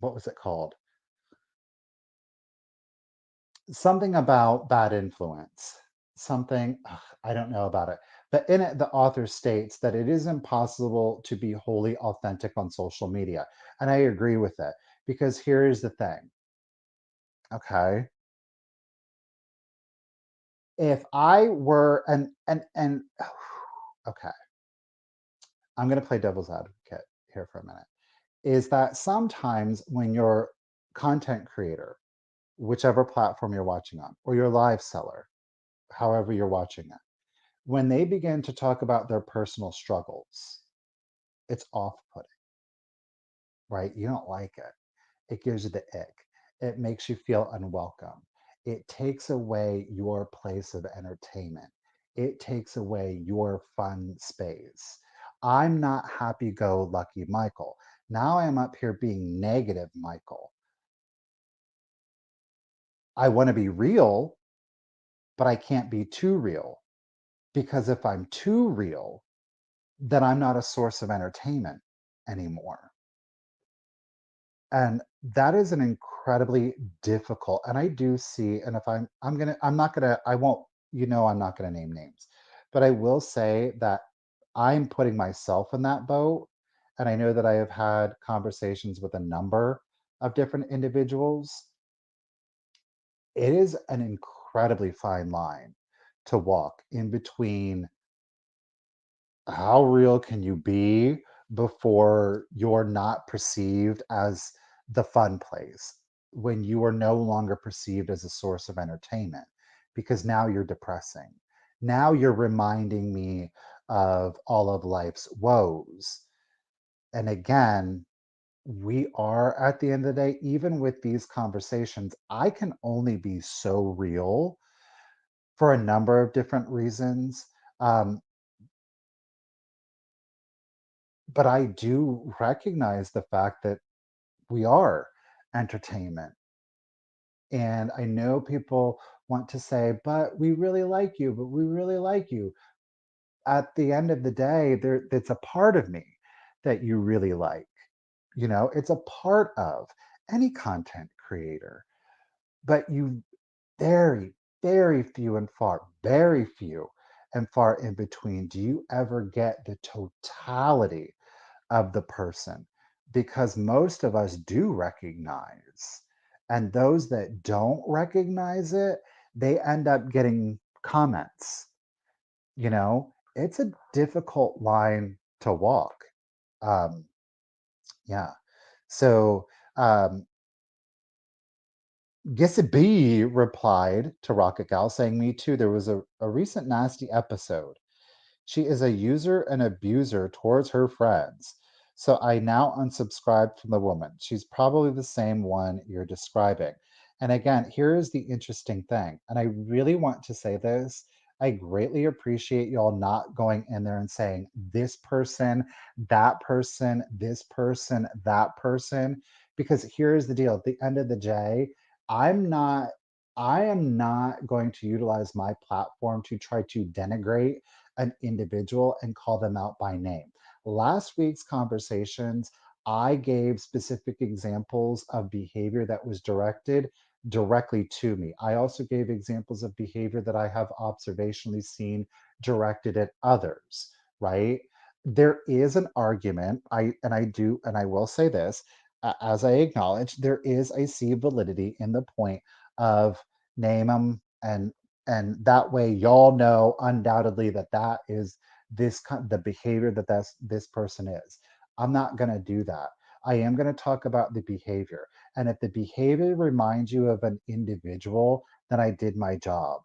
What was it called? Something about bad influence. Something, ugh, I don't know about it. But in it, the author states that it is impossible to be wholly authentic on social media. And I agree with it, because here is the thing. Okay. If I were, and okay, I'm going to play devil's advocate here for a minute. Is that sometimes when you're content creator, whichever platform you're watching on, or your live seller, however you're watching it, when they begin to talk about their personal struggles, it's off putting, right? You don't like it. It gives you the ick. It makes you feel unwelcome. It takes away your place of entertainment. It takes away your fun space. I'm not happy go lucky Michael. Now I'm up here being negative Michael. I want to be real, but I can't be too real, because if I'm too real, then I'm not a source of entertainment anymore. And that is an incredibly difficult, and I do see, and if I'm not gonna, I won't, I'm not gonna name names, but I will say that I'm putting myself in that boat. And I know that I have had conversations with a number of different individuals. It is an incredibly fine line to walk in between how real can you be before you're not perceived as the fun place, when you are no longer perceived as a source of entertainment, because now you're depressing. Now you're reminding me of all of life's woes. And again, we are at the end of the day, even with these conversations, I can only be so real for a number of different reasons. Um, but I do recognize the fact that we are entertainment. And I know people want to say, but we really like you, but we really like you. At the end of the day, it's a part of me that you really like. It's a part of any content creator. But you very, very few and far, very few and far in between do you ever get the totality of the person, because most of us do recognize. And those that don't recognize it, they end up getting comments. It's a difficult line to walk. Um, yeah. So, um, Gissa B replied to Rocket Gal saying, "Me too. There was a recent nasty episode. She is a user and abuser towards her friends. So I now unsubscribed from the woman. She's probably the same one you're describing." And again, here's the interesting thing. And I really want to say this. I greatly appreciate y'all not going in there and saying this person, that person, this person, that person. Because here's the deal. At the end of the day, I'm not. I am not going to utilize my platform to try to denigrate an individual and call them out by name. Last week's conversations, I gave specific examples of behavior that was directed directly to me. I also gave examples of behavior that I have observationally seen directed at others, right? There is an argument, and I will say this, as I acknowledge, I see validity in the point of name them, and that way y'all know undoubtedly that that is the behavior that this person is. I'm not going to do that. I am going to talk about the behavior, and if the behavior reminds you of an individual, then I did my job.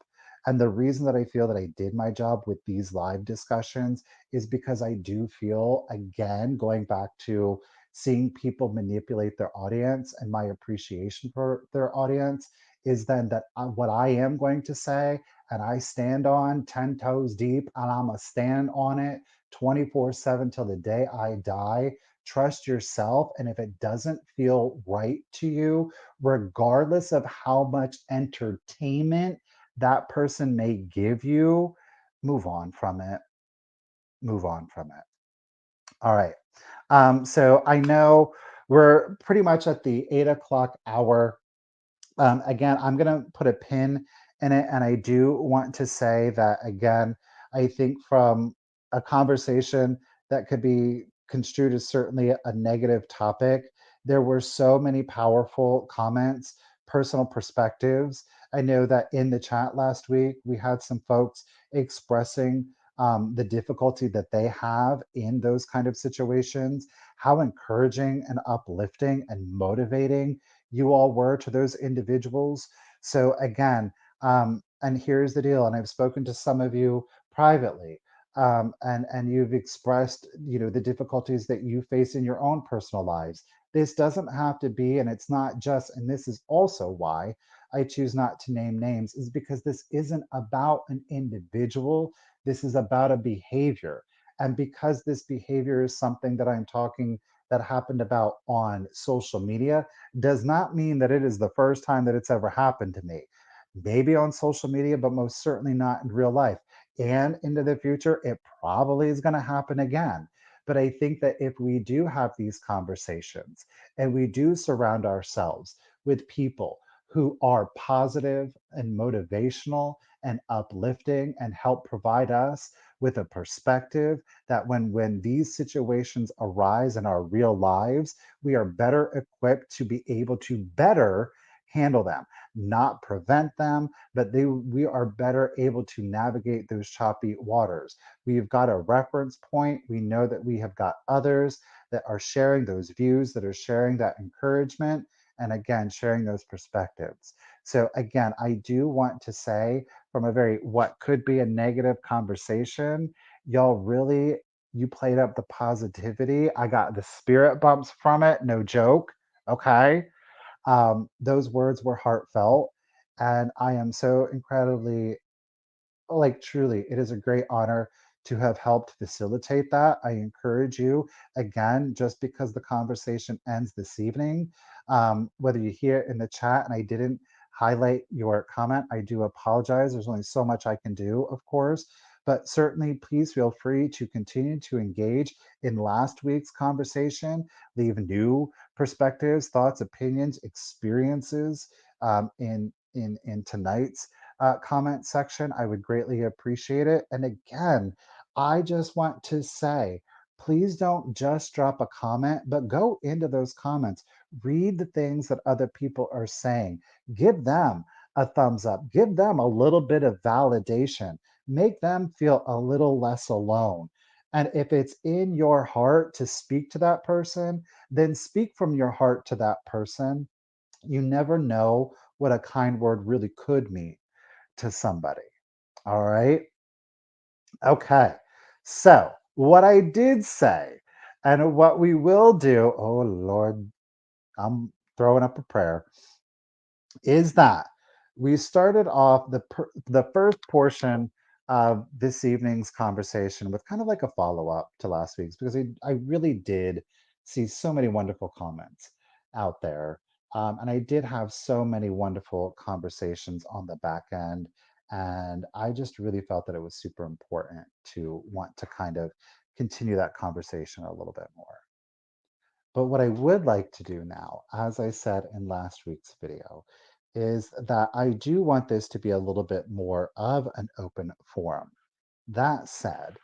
And the reason that I feel that I did my job with these live discussions is because I do feel, again, going back to seeing people manipulate their audience, and my appreciation for their audience is then that what I am going to say, and I stand on 10 toes deep, and I'm going to stand on it 24/7 till the day I die. Trust yourself. And if it doesn't feel right to you, regardless of how much entertainment that person may give you, move on from it. Move on from it. All right. So I know we're pretty much at the 8 o'clock hour. Again, I'm going to put a pin in it. And I do want to say that, again, I think from a conversation that could be construed as certainly a negative topic, there were so many powerful comments, personal perspectives. I know that in the chat last week, we had some folks expressing the difficulty that they have in those kind of situations, how encouraging and uplifting and motivating you all were to those individuals. So again, and here's the deal, and I've spoken to some of you privately, and you've expressed, the difficulties that you face in your own personal lives. This doesn't have to be, and it's not just, and this is also why I choose not to name names, is because this isn't about an individual. This is about a behavior. And because this behavior is something that I'm talking that happened about on social media, does not mean that it is the first time that it's ever happened to me. Maybe on social media, but most certainly not in real life. And into the future, it probably is going to happen again. But I think that if we do have these conversations and we do surround ourselves with people who are positive and motivational and uplifting and help provide us with a perspective that when these situations arise in our real lives, we are better equipped to be able to better handle them, not prevent them, but we are better able to navigate those choppy waters. We've got a reference point. We know that we have got others that are sharing those views, that are sharing that encouragement, and again, sharing those perspectives. So, again, I do want to say from a very what could be a negative conversation, y'all really, you played up the positivity. I got the spirit bumps from it, no joke. Okay. Those words were heartfelt. And I am so incredibly, like, truly, it is a great honor to have helped facilitate that. I encourage you, again, just because the conversation ends this evening, whether you hear it in the chat and I didn't highlight your comment, I do apologize. There's only so much I can do, of course. But certainly, please feel free to continue to engage in last week's conversation, leave new perspectives, thoughts, opinions, experiences in tonight's comment section. I would greatly appreciate it. And again, I just want to say, please don't just drop a comment, but go into those comments. Read the things that other people are saying. Give them a thumbs up. Give them a little bit of validation. Make them feel a little less alone. And if it's in your heart to speak to that person, then speak from your heart to that person. You never know what a kind word really could mean to somebody. All right. Okay. So, what I did say and what we will do, oh Lord, I'm throwing up a prayer, is that we started off the first portion of this evening's conversation with kind of like a follow up to last week's because I really did see so many wonderful comments out there. And I did have so many wonderful conversations on the back end. And I just really felt that it was super important to want to kind of continue that conversation a little bit more. But what I would like to do now, as I said in last week's video, is that I do want this to be a little bit more of an open forum. That said,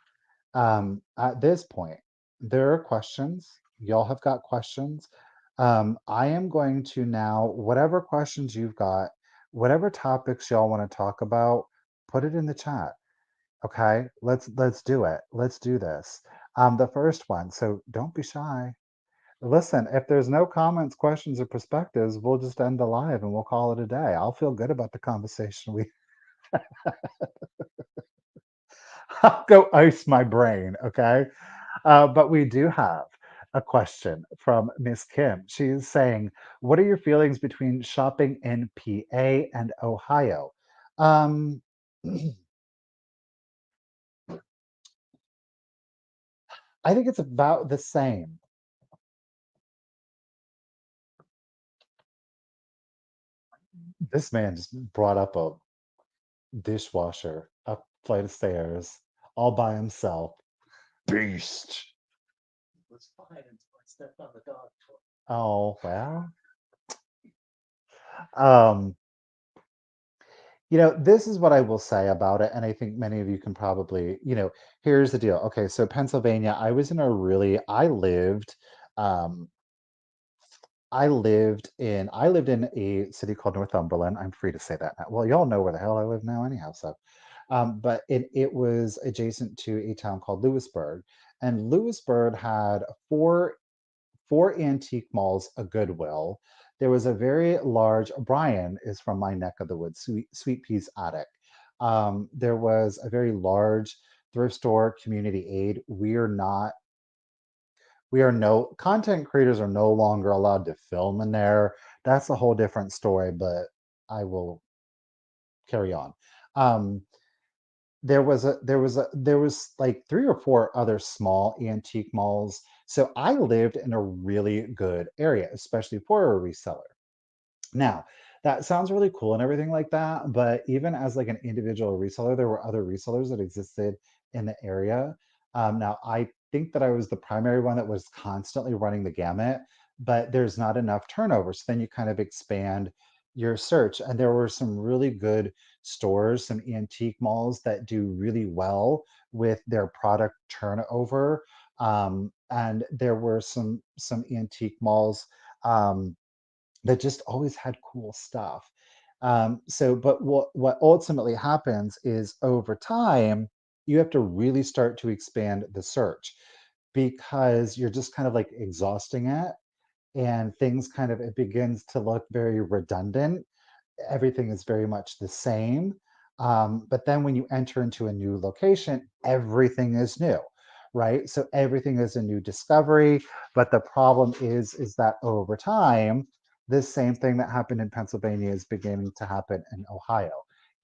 at this point, there are questions. Y'all have got questions. I am going to now, whatever questions you've got, whatever topics y'all want to talk about, put it in the chat. Okay, let's do it. Let's do this. The first one. So don't be shy. Listen, if there's no comments, questions, or perspectives, we'll just end the live and we'll call it a day. I'll feel good about the conversation. I'll go ice my brain, okay? But we do have a question from Miss Kim. She's saying, "What are your feelings between shopping in PA and Ohio?" Um, I think it's about the same. This man just brought up a dishwasher, a flight of stairs, all by himself. Beast. Oh, well, um, this is what I will say about it, and I think many of you can probably, here's the deal. Okay, so Pennsylvania, um, I lived in a city called Northumberland. I'm free to say that now. Well, y'all know where the hell I live now anyhow, so. But it was adjacent to a town called Lewisburg, and Lewisburg had four antique malls, a Goodwill. There was a very large, Brian is from my neck of the woods, Sweet Peas Attic. There was a very large thrift store, community aid. We are no, content creators are no longer allowed to film in there. That's a whole different story, but I will carry on. Um, there was like three or four other small antique malls. So I lived in a really good area, especially for a reseller. Now, that sounds really cool and everything like that, but even as like an individual reseller, there were other resellers that existed in the area. Now, I think that I was the primary one that was constantly running the gamut, but there's not enough turnover. So then you kind of expand your search. And there were some really good stores, some antique malls that do really well with their product turnover. And there were some antique malls that just always had cool stuff. But what ultimately happens is over time, you have to really start to expand the search because you're just kind of like exhausting it, and things kind of it begins to look very redundant. Everything is very much the same. But then when you enter into a new location, everything is new, right? So everything is a new discovery. But the problem is that over time, this same thing that happened in Pennsylvania is beginning to happen in Ohio.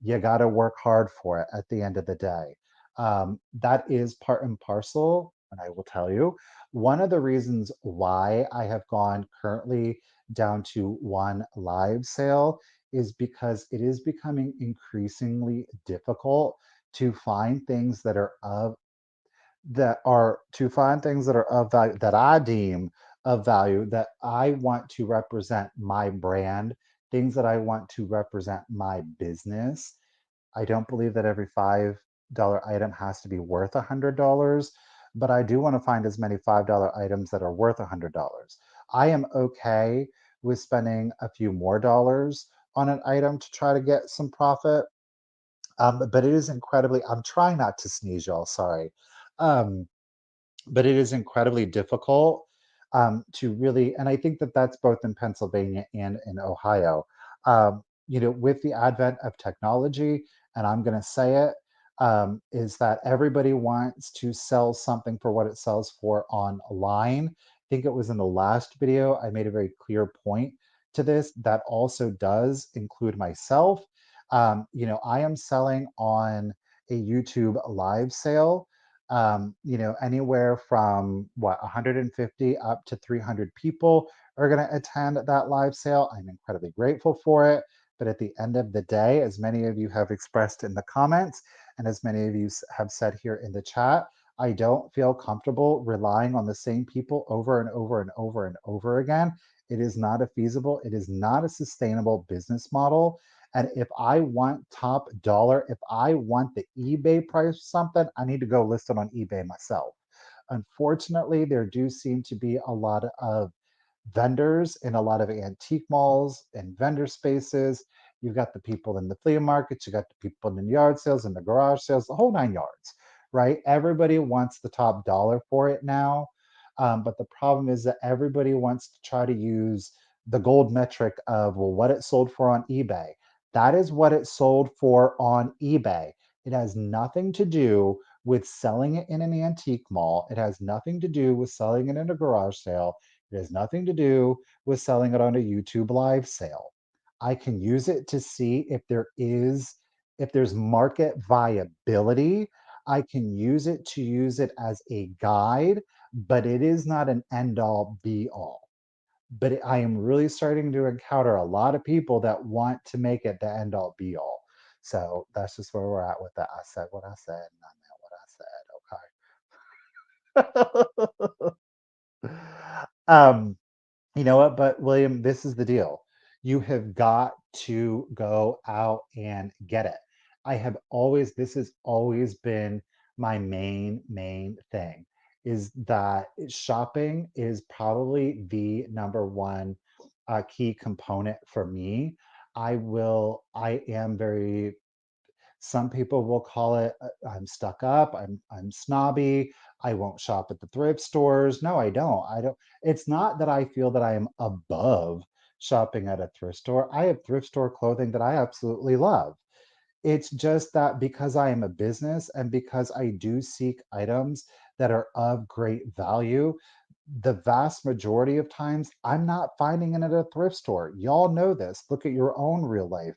You got to work hard for it at the end of the day. That is part and parcel. And I will tell you, one of the reasons why I have gone currently down to one live sale is because it is becoming increasingly difficult to find things that are of value, that I deem of value, that I want to represent my brand, things that I want to represent my business. I don't believe that every $5 item has to be worth $100, but I do want to find as many $5 items that are worth $100. I am okay with spending a few more dollars on an item to try to get some profit. But it is incredibly, I'm trying not to sneeze, y'all, sorry. Um, but it is incredibly difficult to really, and I think that that's both in Pennsylvania and in Ohio. With the advent of technology, and I'm going to say it, is that everybody wants to sell something for what it sells for online. I think it was in the last video, I made a very clear point to this. That also does include myself. I am selling on a YouTube live sale, anywhere from 150 up to 300 people are going to attend that live sale. I'm incredibly grateful for it. But at the end of the day, as many of you have expressed in the comments, and as many of you have said here in the chat, I don't feel comfortable relying on the same people over and over and over and over again. It is not a feasible, it is not a sustainable business model. And if I want top dollar, if I want the eBay price of something, I need to go list it on eBay myself. Unfortunately, there do seem to be a lot of vendors in a lot of antique malls and vendor spaces. You've got the people in the flea markets, you got the people in the yard sales and the garage sales, the whole 9 yards, right? Everybody wants the top dollar for it now. But the problem is that everybody wants to try to use the gold metric of, well, what it sold for on eBay. That is what it sold for on eBay. It has nothing to do with selling it in an antique mall. It has nothing to do with selling it in a garage sale. It has nothing to do with selling it on a YouTube live sale. I can use it to see if there's market viability. I can use it as a guide, but it is not an end all be all. But I am really starting to encounter a lot of people that want to make it the end all be all. So that's just where we're at with that. I said what I said, and I meant what I said. Okay. You know what? But William, this is the deal. You have got to go out and get it. This has always been my main thing, is that shopping is probably the number one key component for me. I am very, some people will call it, I'm stuck up, I'm snobby, I won't shop at the thrift stores. No, I don't. I don't. It's not that I feel that I am above shopping at a thrift store. I have thrift store clothing that I absolutely love. It's just that because I am a business and because I do seek items that are of great value, the vast majority of times I'm not finding it at a thrift store. Y'all know this. Look at your own real life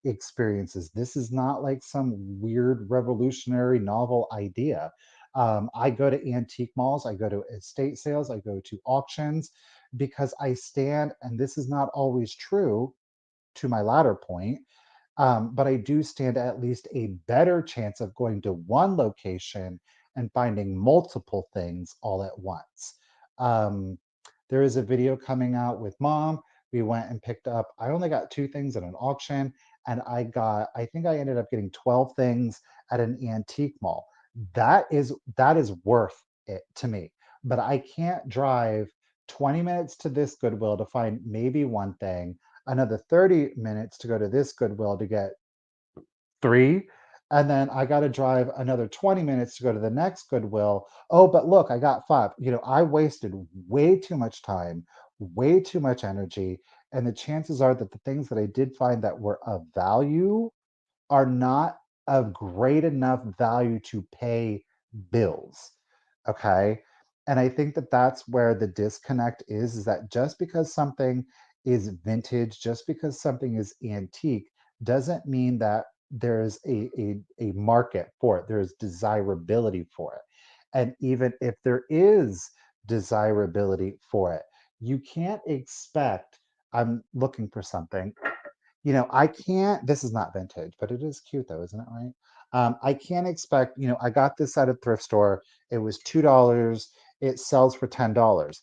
experiences. This is not like some weird revolutionary novel idea. I go to antique malls, I go to estate sales, I go to auctions because I stand, and this is not always true to my latter point, but I do stand at least a better chance of going to one location and finding multiple things all at once. Um, there is a video coming out with mom We went and picked up, I only got 2 things at an auction, and I think I ended up getting 12 things at an antique mall. That is worth it to me. But I can't drive 20 minutes to this Goodwill to find maybe one thing, another 30 minutes to go to this Goodwill to get 3, and then I gotta drive another 20 minutes to go to the next Goodwill. Oh, but look, I got 5. I wasted way too much time, way too much energy, and the chances are that the things that I did find that were of value are not of great enough value to pay bills. Okay. And I think that that's where the disconnect is that just because something is vintage, just because something is antique, doesn't mean that there's a market for it. There's desirability for it. And even if there is desirability for it, you can't expect, I'm looking for something. I can't, this is not vintage, but it is cute though, isn't it, right? I can't expect, I got this at a thrift store. It was $2. It sells for $10.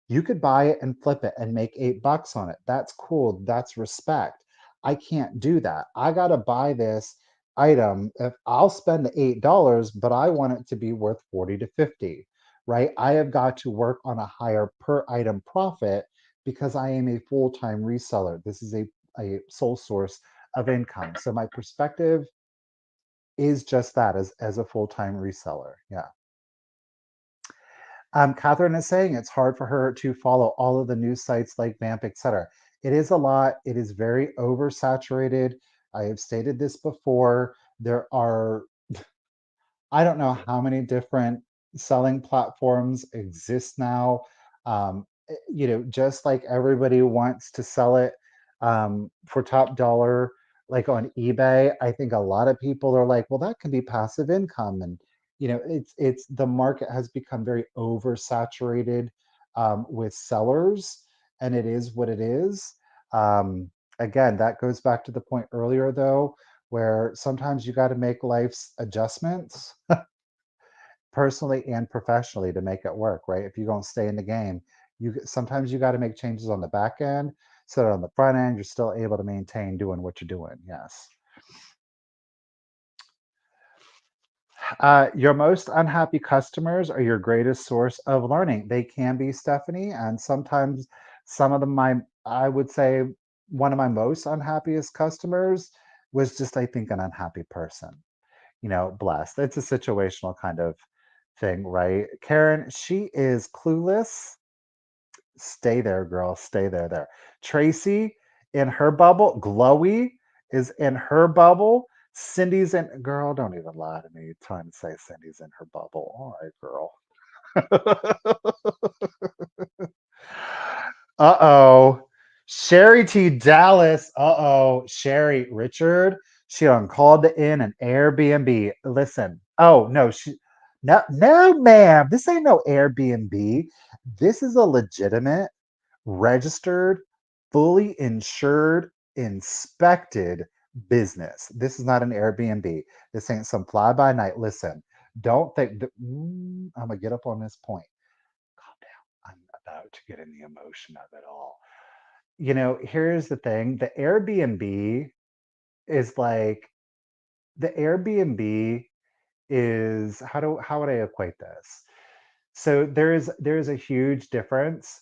You could buy it and flip it and make $8 on it. That's cool. That's respect. I can't do that. I got to buy this item. If I'll spend the $8, but I want it to be worth 40 to 50, right? I have got to work on a higher per item profit because I am a full-time reseller. This is a sole source of income. So my perspective is just that as a full-time reseller. Yeah. Catherine is saying it's hard for her to follow all of the news sites like Vamp, etc. It is a lot. It is very oversaturated. I have stated this before. There are, I don't know how many different selling platforms exist now. Just like everybody wants to sell it for top dollar, like on eBay, I think a lot of people are like, well, that can be passive income. And, it's the market has become very oversaturated with sellers, and it is what it is. Again, that goes back to the point earlier, though, where sometimes you got to make life's adjustments personally and professionally to make it work, right? If you're going to stay in the game, sometimes you got to make changes on the back end so that on the front end you're still able to maintain doing what you're doing. Yes. Your most unhappy customers are your greatest source of learning. They can be, Stephanie, and sometimes some of them, I would say one of my most unhappiest customers was just, I think, an unhappy person. Blessed. It's a situational kind of thing, right? Karen, she is clueless. Stay there, girl. Stay there. Tracy, in her bubble. Glowy is in her bubble. Cindy's in. Girl, don't even lie to me. Trying to say Cindy's in her bubble. All right, girl. Uh-oh. Sherry T. Dallas. Uh-oh. Sherry Richard. She done called in an Airbnb. Listen. Oh, no. No, ma'am. This ain't no Airbnb. This is a legitimate, registered, fully insured, inspected business. This is not an Airbnb. This ain't some fly by night. Listen, don't think that, I'm gonna get up on this point. Calm down. I'm about to get in the emotion of it all. Here's the thing. Is like the Airbnb is how would I equate this? So there's a huge difference.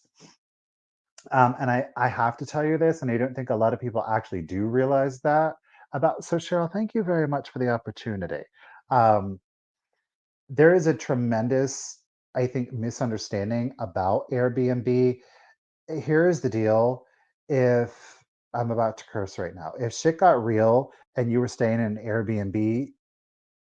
And I have to tell you this, and I don't think a lot of people actually do realize that about. So Cheryl, thank you very much for the opportunity. Um, there is a tremendous, I think, misunderstanding about Airbnb. Here is the deal. If I'm about to curse right now, if shit got real and you were staying in an Airbnb,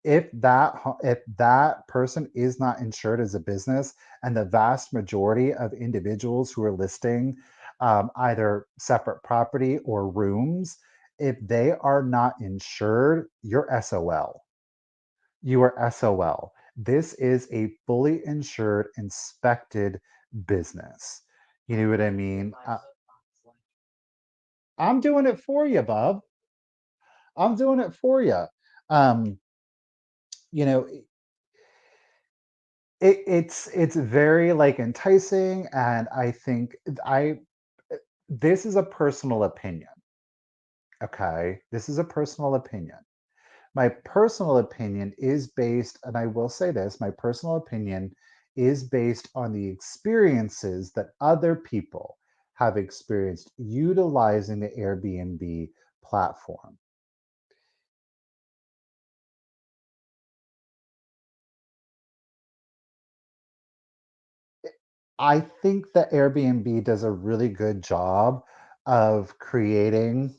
if that person is not insured as a business, and the vast majority of individuals who are listing either separate property or rooms, if they are not insured, you're SOL. You are SOL. This is a fully insured, inspected business. You know what I mean? I'm doing it for you, Bob. I'm doing it for you. Um, you know, it's very like enticing, and I think I this is a personal opinion, okay? This is a personal opinion. My personal opinion is based, and I will say this, my personal opinion is based on the experiences that other people have experienced utilizing the Airbnb platform. I think that Airbnb does a really good job of creating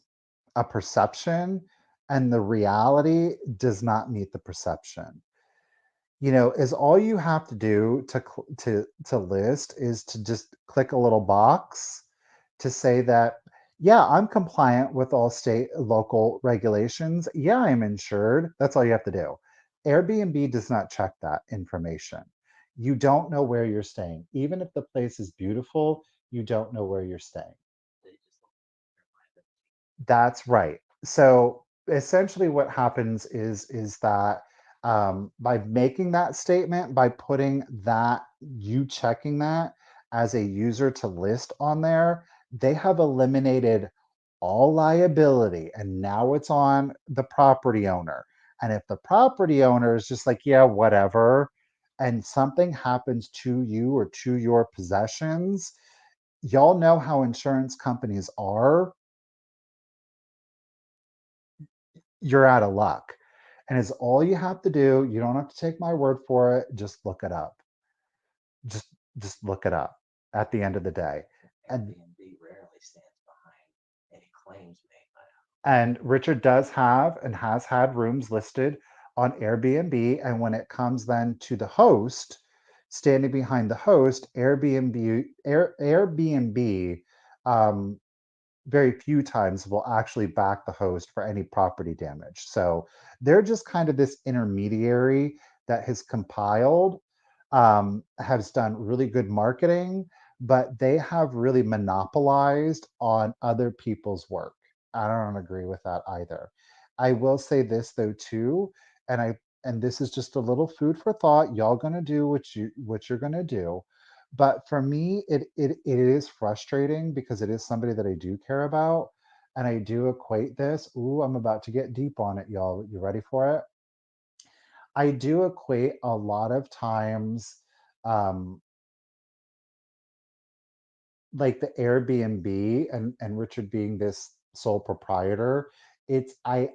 a perception, and the reality does not meet the perception. Is all you have to do to list is to just click a little box to say that, yeah, I'm compliant with all state and local regulations. Yeah, I'm insured. That's all you have to do. Airbnb does not check that information. You don't know where you're staying. Even if the place is beautiful, you don't know where you're staying. That's right. So essentially, what happens is that by making that statement, by putting that, you checking that as a user to list on there, they have eliminated all liability, and now it's on the property owner. And if the property owner is just like, yeah, whatever, and something happens to you or to your possessions, y'all know how insurance companies are. You're out of luck. And it's all you have to do. You don't have to take my word for it. Just look it up. Just just look it up at the end of the day. And and Richard does have and has had rooms listed on Airbnb. And when it comes then to the host, standing behind the host, Airbnb um, very few times will actually back the host for any property damage. So they're just kind of this intermediary that has compiled, has done really good marketing, but they have really monopolized on other people's work. I don't agree with that either. I will say this though too, and I and this is just a little food for thought. Y'all gonna do what you're gonna do, but for me, it is frustrating because it is somebody that I do care about, and I do equate this. Ooh, I'm about to get deep on it, y'all. You ready for it? I do equate a lot of times, um, like the Airbnb and Richard being this sole proprietor, I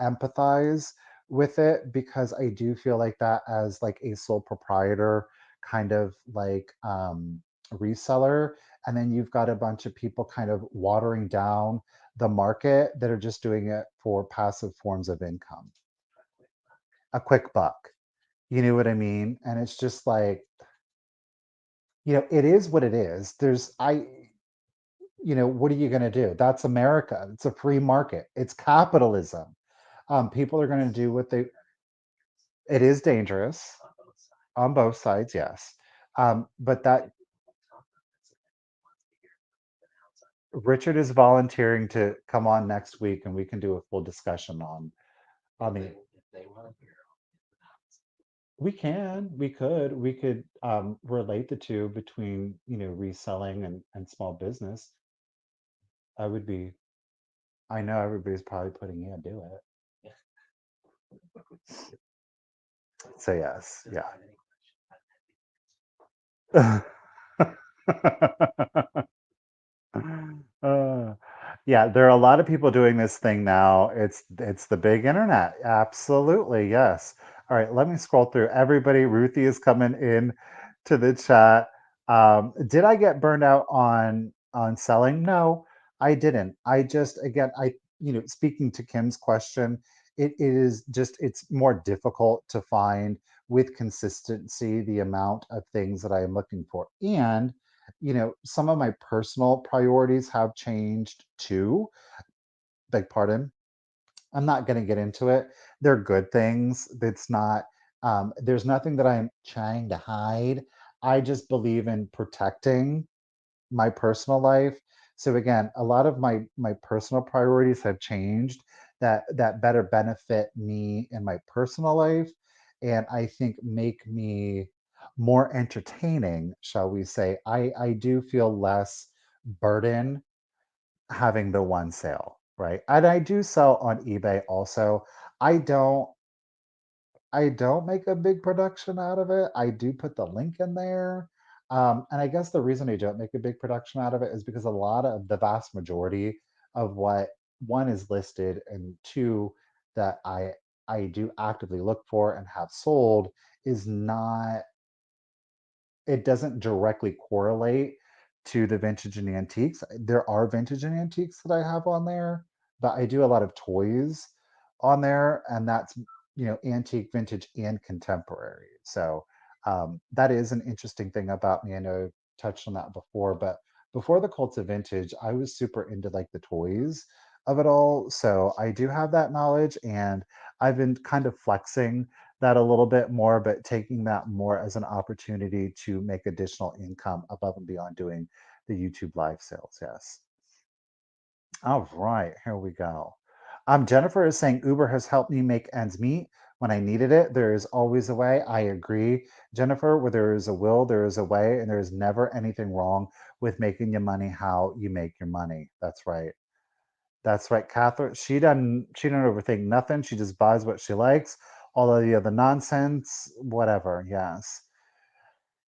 empathize with it because I do feel like that as like a sole proprietor kind of like reseller, and then you've got a bunch of people kind of watering down the market that are just doing it for passive forms of income, a quick buck. You know what I mean? And it's just like, it is what it is. What are you going to do? That's America. It's a free market. It's capitalism. People are going to do what they. It is dangerous on both sides, yes. But that Richard is volunteering to come on next week, and we can do a full discussion on the. We could relate the two between reselling and small business. I would be. I know everybody's probably putting, yeah, do it. So yes, yeah. Uh, yeah, there are a lot of people doing this thing now. It's the big internet. Absolutely, yes. All right, let me scroll through. Everybody, Ruthie is coming in to the chat. Did I get burned out on selling? No, I didn't. I just again, speaking to Kim's question, it is just it's more difficult to find with consistency the amount of things that I am looking for. And some of my personal priorities have changed too. Beg pardon. I'm not going to get into it. They're good things. It's not, there's nothing that I'm trying to hide. I just believe in protecting my personal life. So again, a lot of my personal priorities have changed that better benefit me in my personal life, and I think make me more entertaining, shall we say. I do feel less burden having the one sale, right? And I do sell on eBay also. I don't I don't make a big production out of it. I do put the link in there. And I guess the reason I don't make a big production out of it is because a lot of the vast majority of what one is listed and two that I do actively look for and have sold is not it doesn't directly correlate to the vintage and antiques. There are vintage and antiques that I have on there, but I do a lot of toys on there, and that's antique, vintage, and contemporary. So that is an interesting thing about me. I know I've touched on that before, but before the cult of vintage, I was super into like the toys of it all. So I do have that knowledge, and I've been kind of flexing that a little bit more, but taking that more as an opportunity to make additional income above and beyond doing the YouTube live sales. Yes. All right, here we go. Jennifer is saying Uber has helped me make ends meet when I needed it. There is always a way. I agree, Jennifer. Where there is a will, there is a way, and there is never anything wrong with making your money how you make your money. That's right. That's right, Catherine. She don't overthink nothing. She just buys what she likes. All of the other nonsense, whatever. Yes.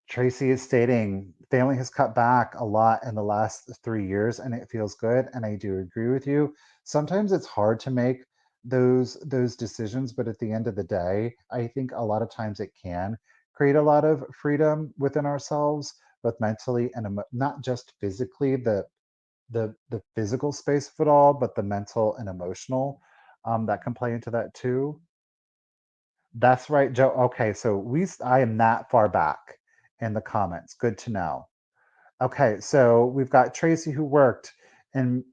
Tracy is stating family has cut back a lot in the last 3 years and it feels good. And I do agree with you. Sometimes it's hard to make those decisions, but at the end of the day, I think a lot of times it can create a lot of freedom within ourselves, both mentally and not just physically, the physical space of it all, but the mental and emotional that can play into that too. That's right, Joe. Okay, so I am that far back in the comments. Good to know. Okay, so we've got Tracy who worked in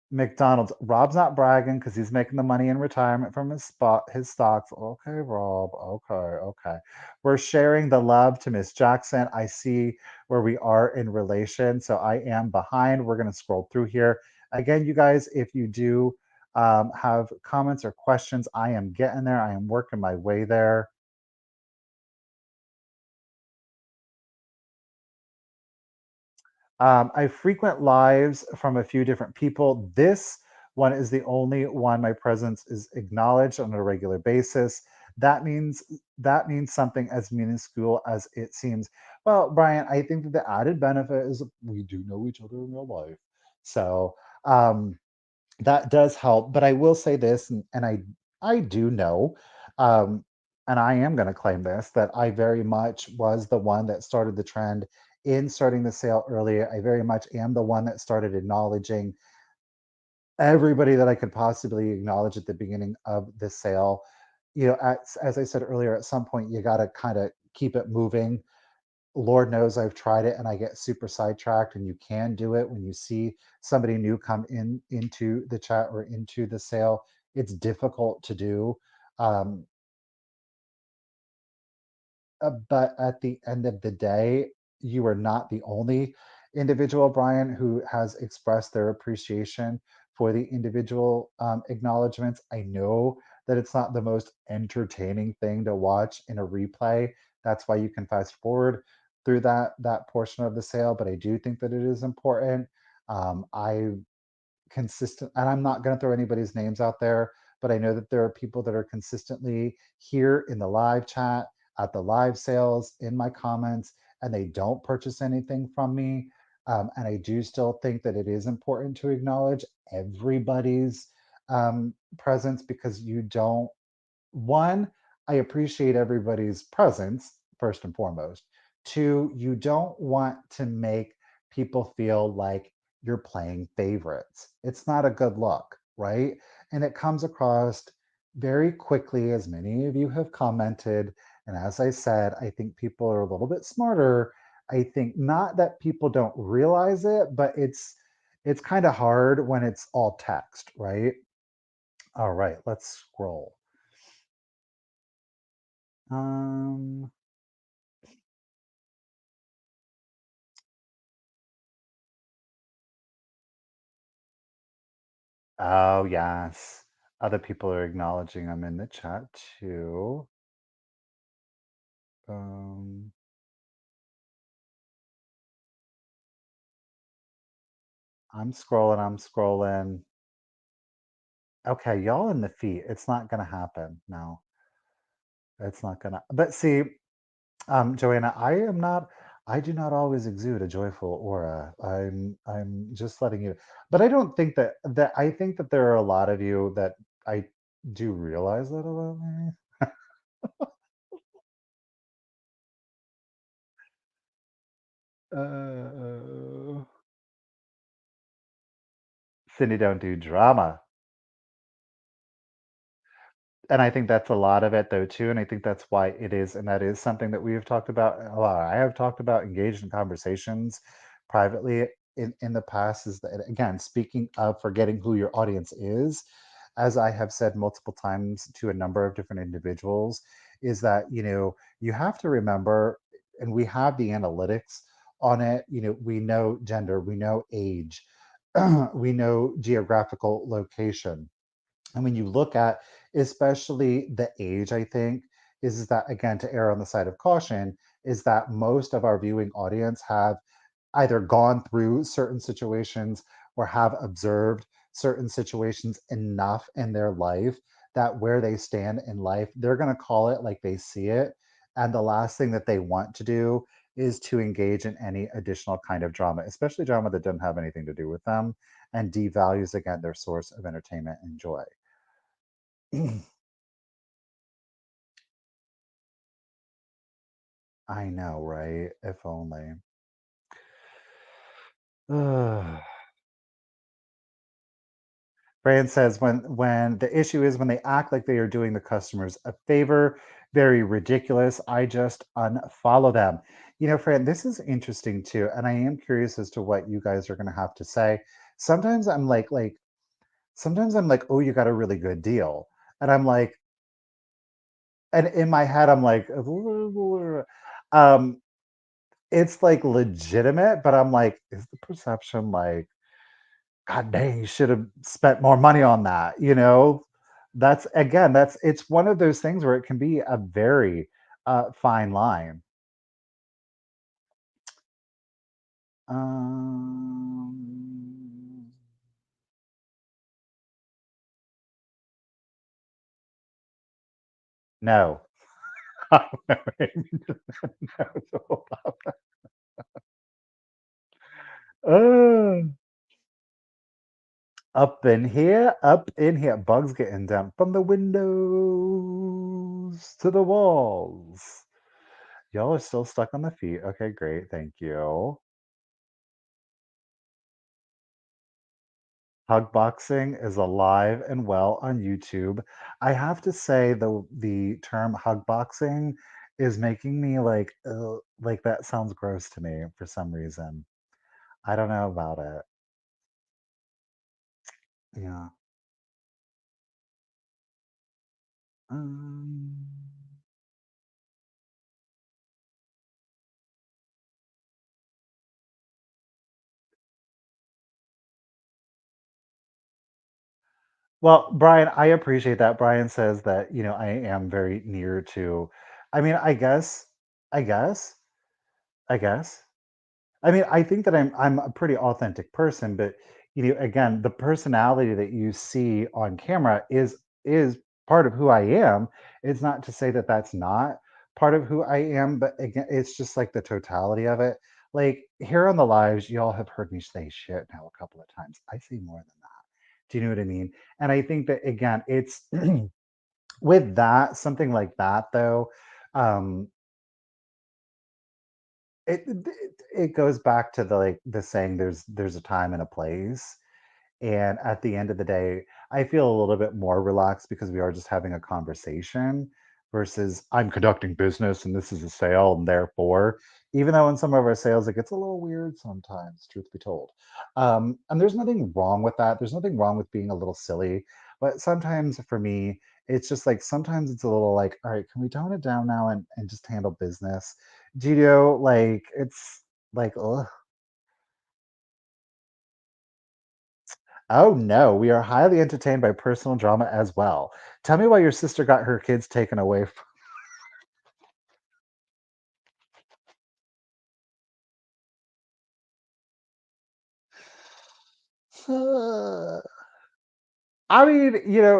McDonald's. Rob's not bragging because he's making the money in retirement from his stocks. Okay, Rob. Okay, okay. We're sharing the love to Miss Jackson. I see where we are in relation, so I am behind. We're going to scroll through here. Again, you guys, if you do have comments or questions, I am getting there. I am working my way there. I frequent lives from a few different people. This one is the only one my presence is acknowledged on a regular basis. That means something as minuscule as it seems. Well, Brian, I think that the added benefit is we do know each other in real life. So um, that does help. But I will say this, and I do know, um, and I am going to claim this, that I very much was the one that started the trend in starting the sale earlier. I very much am the one that started acknowledging everybody that I could possibly acknowledge at the beginning of the sale. As I said earlier, at some point you got to kind of keep it moving. Lord knows I've tried it and I get super sidetracked, and you can do it when you see somebody new come into the chat or into the sale. It's difficult to do. Um, but at the end of the day, you are not the only individual, Brian, who has expressed their appreciation for the individual acknowledgments. I know that it's not the most entertaining thing to watch in a replay. That's why you can fast forward through that portion of the sale. But I do think that it is important. I consistent, and I'm not going to throw anybody's names out there, but I know that there are people that are consistently here in the live chat, at the live sales, in my comments, and they don't purchase anything from me. And I do still think that it is important to acknowledge everybody's presence, because you don't one, I appreciate everybody's presence, first and foremost. Two, you don't want to make people feel like you're playing favorites. It's not a good look, right? And it comes across very quickly, as many of you have commented. And as I said, I think people are a little bit smarter. I think not that people don't realize it, but it's kind of hard when it's all text, right? All right, let's scroll. Um, oh, yes. Other people are acknowledging I'm in the chat too. Um, I'm scrolling. Okay, y'all in the feet. It's not gonna happen. No, it's not gonna. But see, Joanna, I do not always exude a joyful aura. I'm just letting you. But I don't think that I think that there are a lot of you that I do realize that about me. Uh, Cindy don't do drama. And I think that's a lot of it though too, and I think that's why it is, and that is something that we have talked about a lot. I have talked about engaged in conversations privately in the past is that again, speaking of forgetting who your audience is, as I have said multiple times to a number of different individuals, is that, you have to remember, and we have the analytics on it, we know gender, we know age, we know geographical location, and when you look at especially the age, I think, is that again, to err on the side of caution, is that most of our viewing audience have either gone through certain situations or have observed certain situations enough in their life that where they stand in life, they're going to call it like they see it. And the last thing that they want to do is to engage in any additional kind of drama, especially drama that doesn't have anything to do with them and devalues again their source of entertainment and joy. I know, right? If only. Ugh. Brand says when the issue is when they act like they are doing the customers a favor, very ridiculous. I just unfollow them. Fran, this is interesting too, and I am curious as to what you guys are going to have to say. Sometimes I'm sometimes I'm like, oh, you got a really good deal, and I'm like, and in my head I'm like, um, it's like legitimate, but I'm like, is the perception like, God dang, you should have spent more money on that, you know? That's again, it's one of those things where it can be a very, fine line. Um, no. Uh, up in here, bugs getting down from the windows to the walls. Y'all are still stuck on the feet. Okay, great, thank you. Hug boxing is alive and well on YouTube. I have to say the term hug boxing is making me like that sounds gross to me for some reason. I don't know about it. Yeah. Um, well, Brian, I appreciate that. Brian says that, I am very near to I mean, I guess, I guess. I mean, I think that I'm a pretty authentic person, but again, the personality that you see on camera is part of who I am. It's not to say that that's not part of who I am, but again, it's just like the totality of it. Like here on the lives, y'all have heard me say shit now a couple of times. I say more than that. Do you know what I mean? And I think that again, it's with that something like that though. Um, it goes back to the saying there's a time and a place, and at the end of the day, I feel a little bit more relaxed because we are just having a conversation versus I'm conducting business and this is a sale and therefore, even though in some of our sales it gets a little weird sometimes, truth be told. And there's nothing wrong with that. There's nothing wrong with being a little silly. But sometimes for me, it's just like sometimes it's a little like, all right, can we tone it down now and just handle business? Do you know, like it's like, ugh. Oh no, we are highly entertained by personal drama as well. Tell me why your sister got her kids taken away Uh, I mean,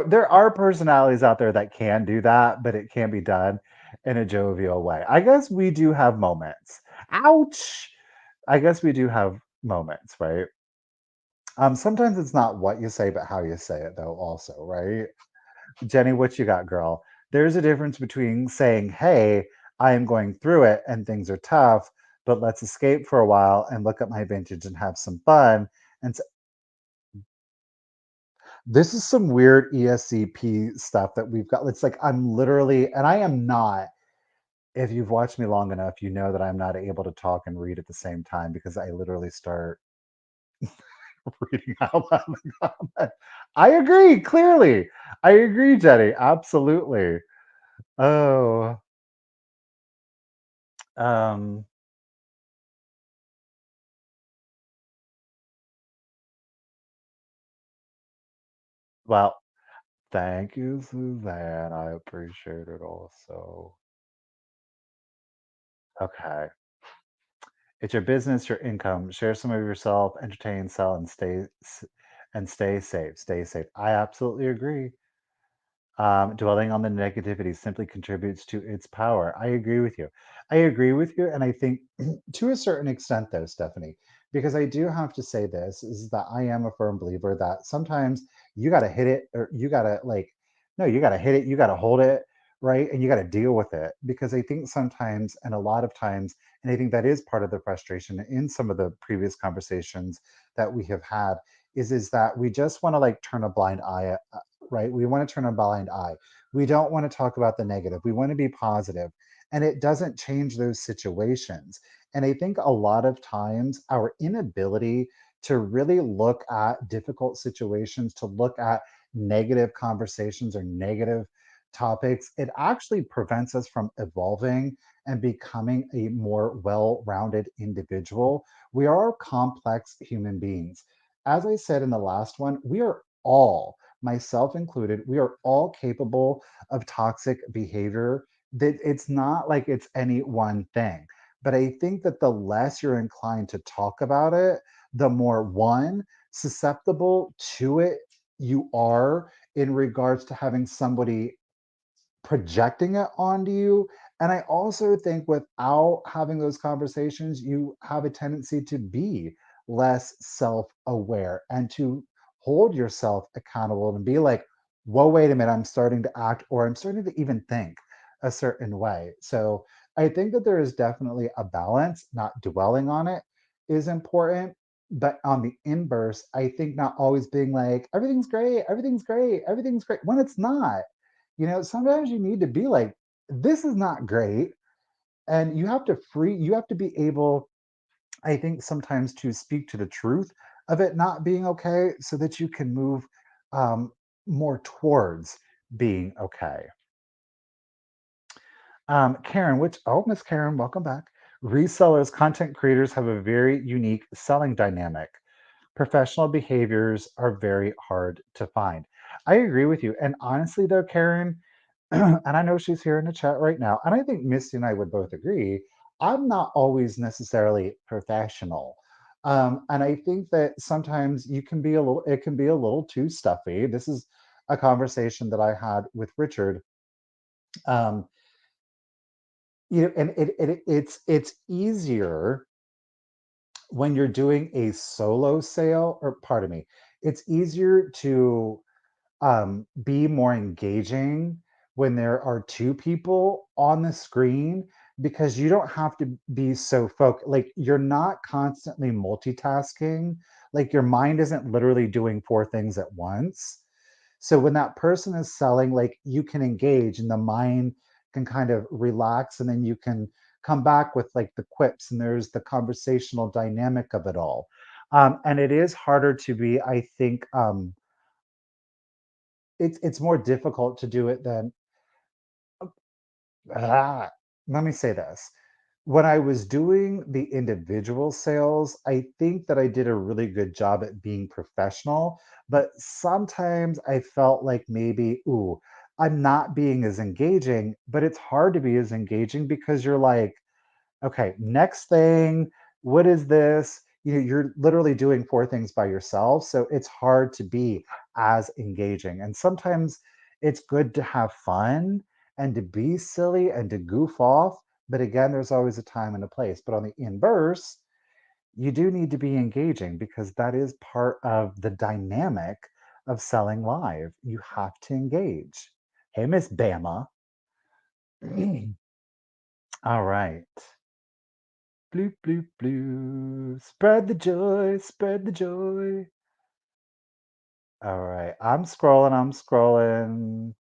there are personalities out there that can do that, but it can be done in a jovial way. I guess we do have moments. Ouch! I guess we do have moments, right? Sometimes it's not what you say, but how you say it, though, also, right? Jenny, what you got, girl? There's a difference between saying, "Hey, I am going through it and things are tough, but let's escape for a while and look at my vintage and have some fun." And this is some weird ESCP stuff that we've got. It's like I'm literally, and I am not. If you've watched me long enough, you know that I'm not able to talk and read at the same time because I literally start reading out loud the comment. I agree, clearly. I agree, Jenny. Absolutely. Oh, um, well, thank you, Suzanne. I appreciate it also. Okay. It's your business, your income. Share some of yourself, entertain, sell, and stay safe. Stay safe. I absolutely agree. Dwelling on the negativity simply contributes to its power. I agree with you. I agree with you, and I think to a certain extent, though, Stephanie, because I do have to say this is that I am a firm believer that sometimes you got to hit it, or you got to like, no, you got to hit it, you got to hold it, right, and you got to deal with it. Because I think sometimes, and a lot of times, and I think that is part of the frustration in some of the previous conversations that we have had, is that we just want to like turn a blind eye, right? We want to turn a blind eye. We don't want to talk about the negative. We want to be positive, and it doesn't change those situations. And I think a lot of times our inability to really look at difficult situations, to look at negative conversations or negative topics, it actually prevents us from evolving and becoming a more well rounded individual. We are complex human beings. As I said in the last one, we are all, myself included, we are all capable of toxic behavior. That it's not like it's any one thing. But I think that the less you're inclined to talk about it, the more one susceptible to it you are in regards to having somebody projecting it onto you. And I also think without having those conversations, you have a tendency to be less self aware and to hold yourself accountable and be like, whoa, wait a minute, I'm starting to act or I'm starting to even think a certain way. So I think that there is definitely a balance, not dwelling on it is important. But on the inverse, I think not always being like, everything's great, everything's great, everything's great, when it's not. Sometimes you need to be like, this is not great. And you have to be able, I think, sometimes to speak to the truth of it not being okay so that you can move um, more towards being okay. Karen, Miss Karen, welcome back. Resellers, content creators have a very unique selling dynamic. Professional behaviors are very hard to find. I agree with you. And honestly, though, Karen, and I know she's here in the chat right now, and I think Misty and I would both agree, I'm not always necessarily professional. And I think that sometimes it can be a little too stuffy. This is a conversation that I had with Richard. Um, and it's easier when you're doing a solo sale, or pardon me, it's easier to be more engaging when there are two people on the screen because you don't have to be so focused. Like you're not constantly multitasking. Like your mind isn't literally doing four things at once. So when that person is selling, like you can engage and the mind can kind of relax and then you can come back with like the quips and there's the conversational dynamic of it all. And it is harder to be, I think, it's more difficult to do it than ah, let me say this. When I was doing the individual sales, I think that I did a really good job at being professional, but sometimes I felt like maybe, ooh, I'm not being as engaging, but it's hard to be as engaging because you're like, okay, next thing, what is this? you're literally doing four things by yourself, so it's hard to be as engaging. And sometimes it's good to have fun and to be silly and to goof off, but again, there's always a time and a place. But on the inverse, you do need to be engaging because that is part of the dynamic of selling live. You have to engage. Hey, Miss Bama. All right. Bloop, bloop, bloop. Spread the joy, spread the joy. All right. I'm scrolling.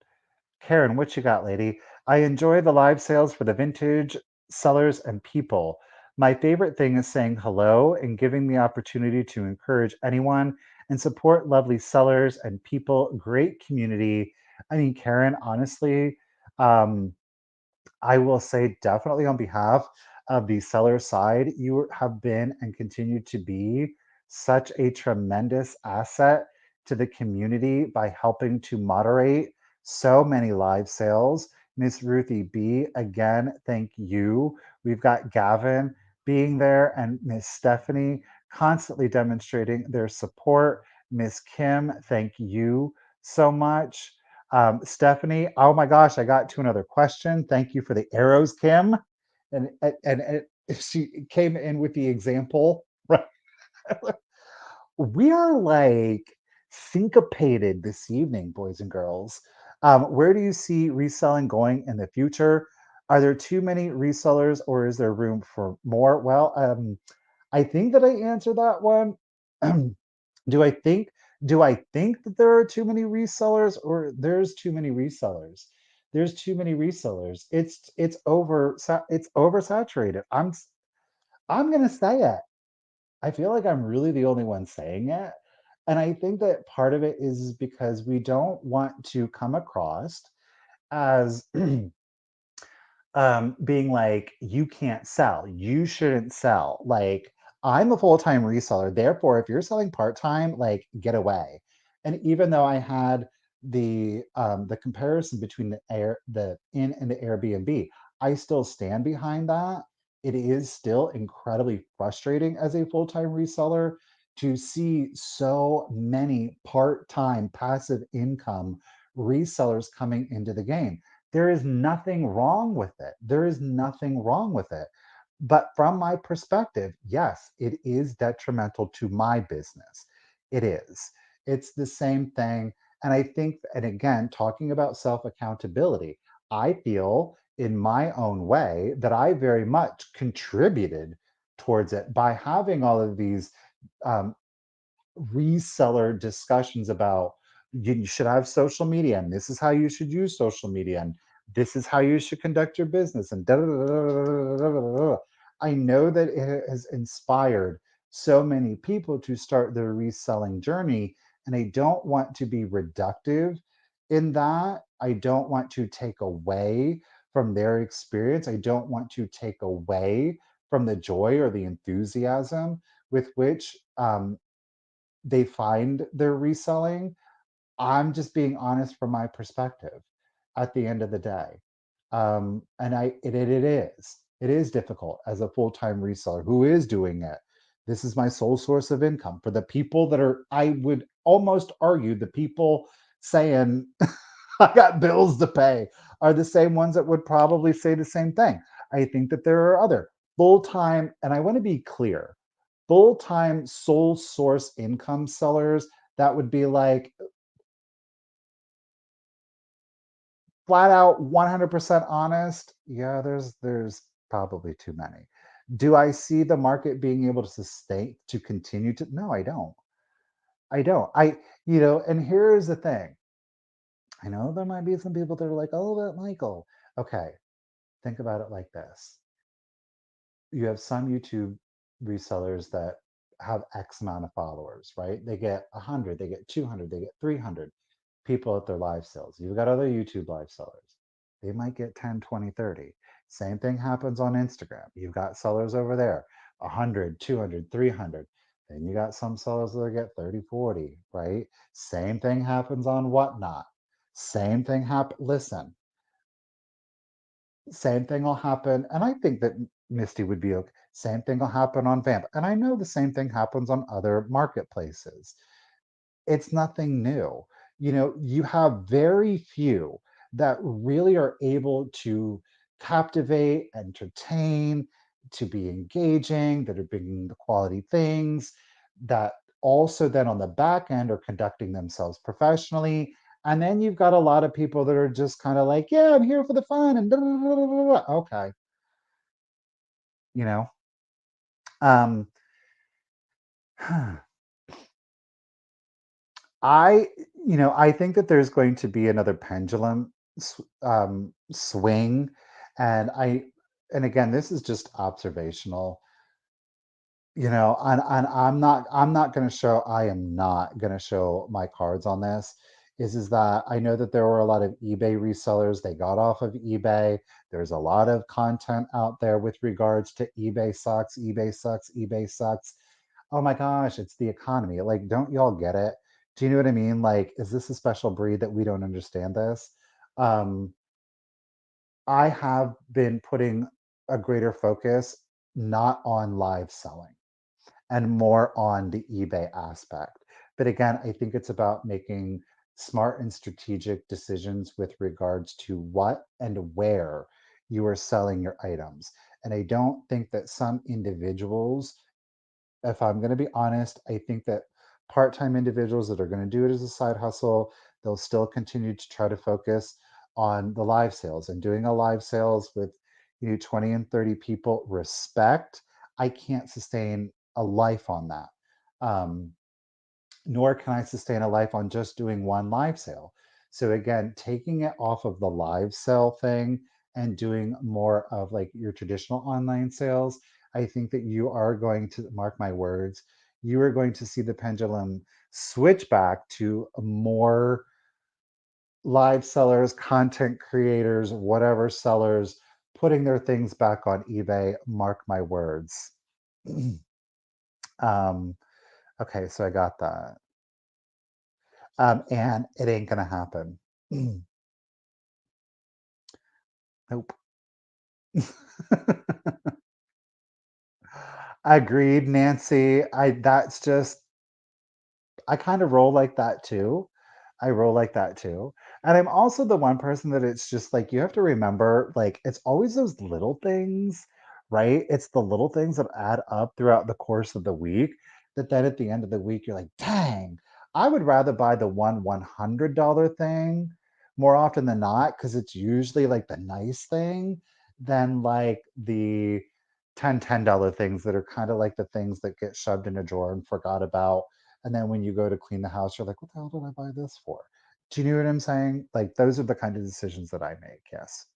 Karen, what you got, lady? I enjoy the live sales for the vintage sellers and people. My favorite thing is saying hello and giving the opportunity to encourage anyone and support lovely sellers and people. Great community. I mean, Karen, honestly, um, I will say definitely on behalf of the seller side, you have been and continue to be such a tremendous asset to the community by helping to moderate so many live sales. Miss Ruthie B, again, thank you. We've got Gavin being there and Miss Stephanie constantly demonstrating their support. Miss Kim, thank you so much. Stephanie, oh my gosh, I got to another question. Thank you for the arrows, Kim. And she came in with the example, right? We are like syncopated this evening, boys and girls. Where do you see reselling going in the future? Are there too many resellers or is there room for more? Well, I think that I answered that one. Do I think do I think that there are too many resellers or there's too many resellers? There's too many resellers. It's oversaturated. I'm gonna say it. I feel like I'm really the only one saying it. And I think that part of it is because we don't want to come across as being like, you can't sell, you shouldn't sell. Like, I'm a full time reseller. Therefore, if you're selling part time, like, get away. And even though I had the comparison between the in and the Airbnb, I still stand behind that. It is still incredibly frustrating as a full time reseller to see so many part time passive income resellers coming into the game. There is nothing wrong with it. There is nothing wrong with it. But from my perspective, yes, it is detrimental to my business. It is. It's the same thing. And I think, and again, talking about self accountability, I feel in my own way that I very much contributed towards it by having all of these um, reseller discussions about you should have social media and this is how you should use social media and this is how you should conduct your business and da, da, da, da, da, da, da, da. I know that it has inspired so many people to start their reselling journey, and I don't want to be reductive in that. I don't want to take away from their experience. I don't want to take away from the joy or the enthusiasm with which they find their reselling. I'm just being honest from my perspective at the end of the day. It is difficult as a full-time reseller who is doing it. This is my sole source of income for the people that are, I would almost argue, the people saying, I got bills to pay are the same ones that would probably say the same thing. I think that there are other full time, and I want to be clear, full time sole source income sellers that would be like flat out 100% honest. Yeah, there's probably too many. Do I see the market being able to sustain to continue to? No, I don't. I don't. And here's the thing. I know there might be some people that are like, oh, but Michael. Okay, think about it like this. You have some YouTube resellers that have X amount of followers, right? They get 100, they get 200, they get 300 people at their live sales. You've got other YouTube live sellers. They might get 10, 20, 30. Same thing happens on Instagram. You've got sellers over there, 100, 200, 300. Then you got some sellers that get 30, 40, right? Same thing happens on Whatnot. Same thing happen. Listen, same thing will happen. And I think that Misty would be okay. Same thing will happen on Vamp. And I know the same thing happens on other marketplaces. It's nothing new. You have very few that really are able to captivate, entertain, to be engaging, that are bringing the quality things, that also then on the back end are conducting themselves professionally. And then you've got a lot of people that are just kind of like, yeah, I'm here for the fun and okay, you know. Um, I, I think that there's going to be another pendulum swing, and and again, this is just observational, and I'm not going to show, I am not going to show my cards on this. Is that I know that there were a lot of eBay resellers. They got off of eBay. There's a lot of content out there with regards to eBay sucks, eBay sucks, eBay sucks. Oh my gosh, it's the economy. Like, don't y'all get it? Do you know what I mean? Like, is this a special breed that we don't understand this? Um, I have been putting a greater focus not on live selling and more on the eBay aspect. But again, I think it's about making smart and strategic decisions with regards to what and where you are selling your items. And I don't think that some individuals, if I'm going to be honest, I think that part time individuals that are going to do it as a side hustle, they'll still continue to try to focus on the live sales and doing a live sales with 20 and 30 people. Respect. I can't sustain a life on that. Um, Nor can I sustain a life on just doing one live sale. So again, taking it off of the live sale thing and doing more of like your traditional online sales, I think that you are going to, mark my words, you are going to see the pendulum switch back to more live sellers, content creators, whatever sellers putting their things back on eBay. Mark my words. um, okay, so I got that. And it ain't gonna happen. Nope. Agreed, Nancy. I kind of roll like that too. I roll like that too. And I'm also the one person that it's just like you have to remember, like it's always those little things, right? It's the little things that add up throughout the course of the week that then at the end of the week you're like, dang, I would rather buy the $100 thing more often than not because it's usually like the nice thing than like the $10 things that are kind of like the things that get shoved in a drawer and forgot about, and then when you go to clean the house, you're like, what the hell did I buy this for? Do you know what I'm saying? Like, those are the kind of decisions that I make. Yes.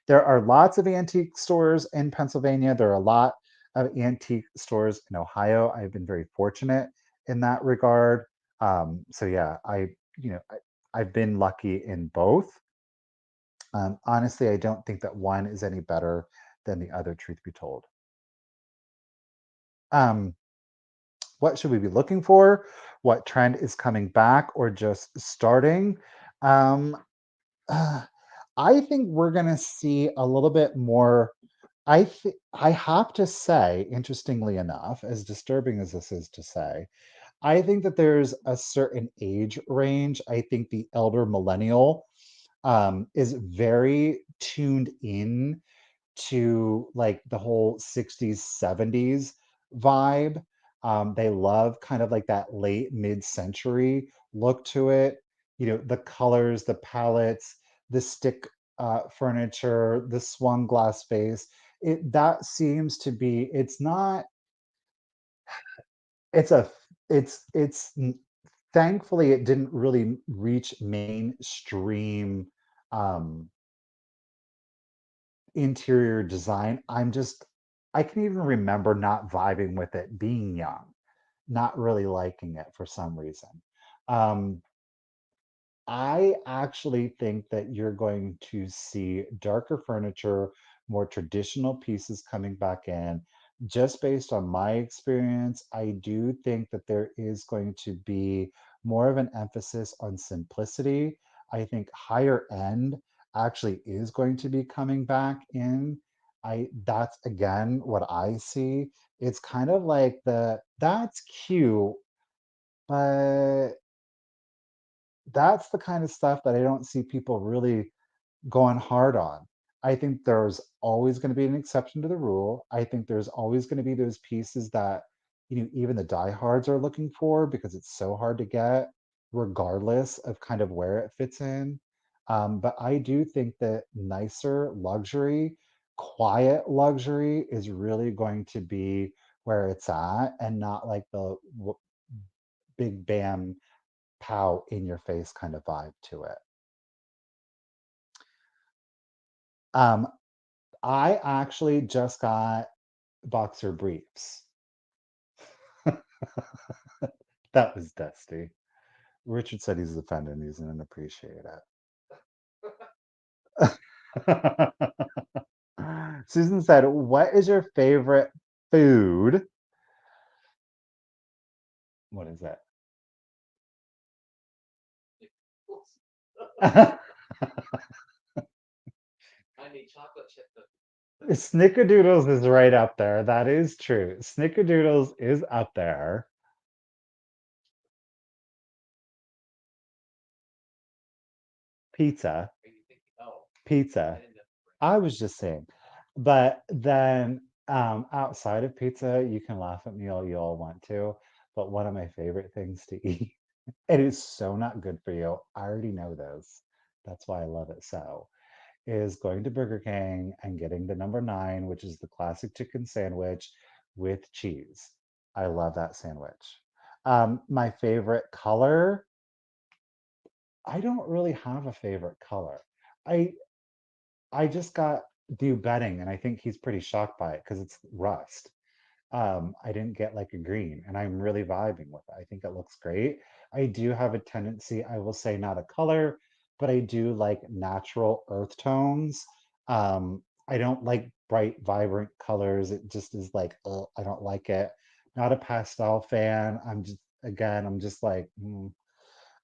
There are lots of antique stores in Pennsylvania. There are a lot of antique stores in Ohio. I've been very fortunate in that regard. So yeah, I've been lucky in both. Honestly, I don't think that one is any better than the other, truth be told. Um, what should we be looking for? What trend is coming back or just starting? Um, uh, I think we're going to see a little bit more. I have to say, interestingly enough, as disturbing as this is to say, I think that there's a certain age range. I think the elder millennial is very tuned in to like the whole 60s, 70s vibe. They love kind of like that late mid-century look to it. The colors, the palettes, the stick furniture, the swung glass face. That seems to be, it's not, it's a, thankfully it didn't really reach mainstream um, interior design. I can even remember not vibing with it being young, not really liking it for some reason. Um, I actually think that you're going to see darker furniture, more traditional pieces coming back in. Just based on my experience, I do think that there is going to be more of an emphasis on simplicity. I think higher end actually is going to be coming back in. I that's again what I see. It's kind of like that's cute, but that's the kind of stuff that I don't see people really going hard on. I think there's always going to be an exception to the rule. I think there's always going to be those pieces that, even the diehards are looking for because it's so hard to get, regardless of kind of where it fits in. But I do think that nicer luxury, quiet luxury is really going to be where it's at and not like the big bam pow in your face kind of vibe to it. Um, I actually just got boxer briefs. That was dusty. Richard said he's offended and he's going to appreciate it. Susan said, "What is your favorite food?" What is it? Snickerdoodles is right up there. That is true. Snickerdoodles is up there. Pizza. Pizza. I was just saying. But then outside of pizza, you can laugh at me all you all want to. But one of my favorite things to eat, it is so not good for you. I already know this. That's why I love it so. Is going to Burger King and getting the number nine, which is the classic chicken sandwich with cheese. I love that sandwich. My favorite color, I don't really have a favorite color. I I just got new bedding and I think he's pretty shocked by it because it's rust. I didn't get like a green and I'm really vibing with it. I think it looks great. I do have a tendency, I will say not a color, but I do like natural earth tones. I don't like bright, vibrant colors. It just is like, I don't like it. Not a pastel fan. I'm just like,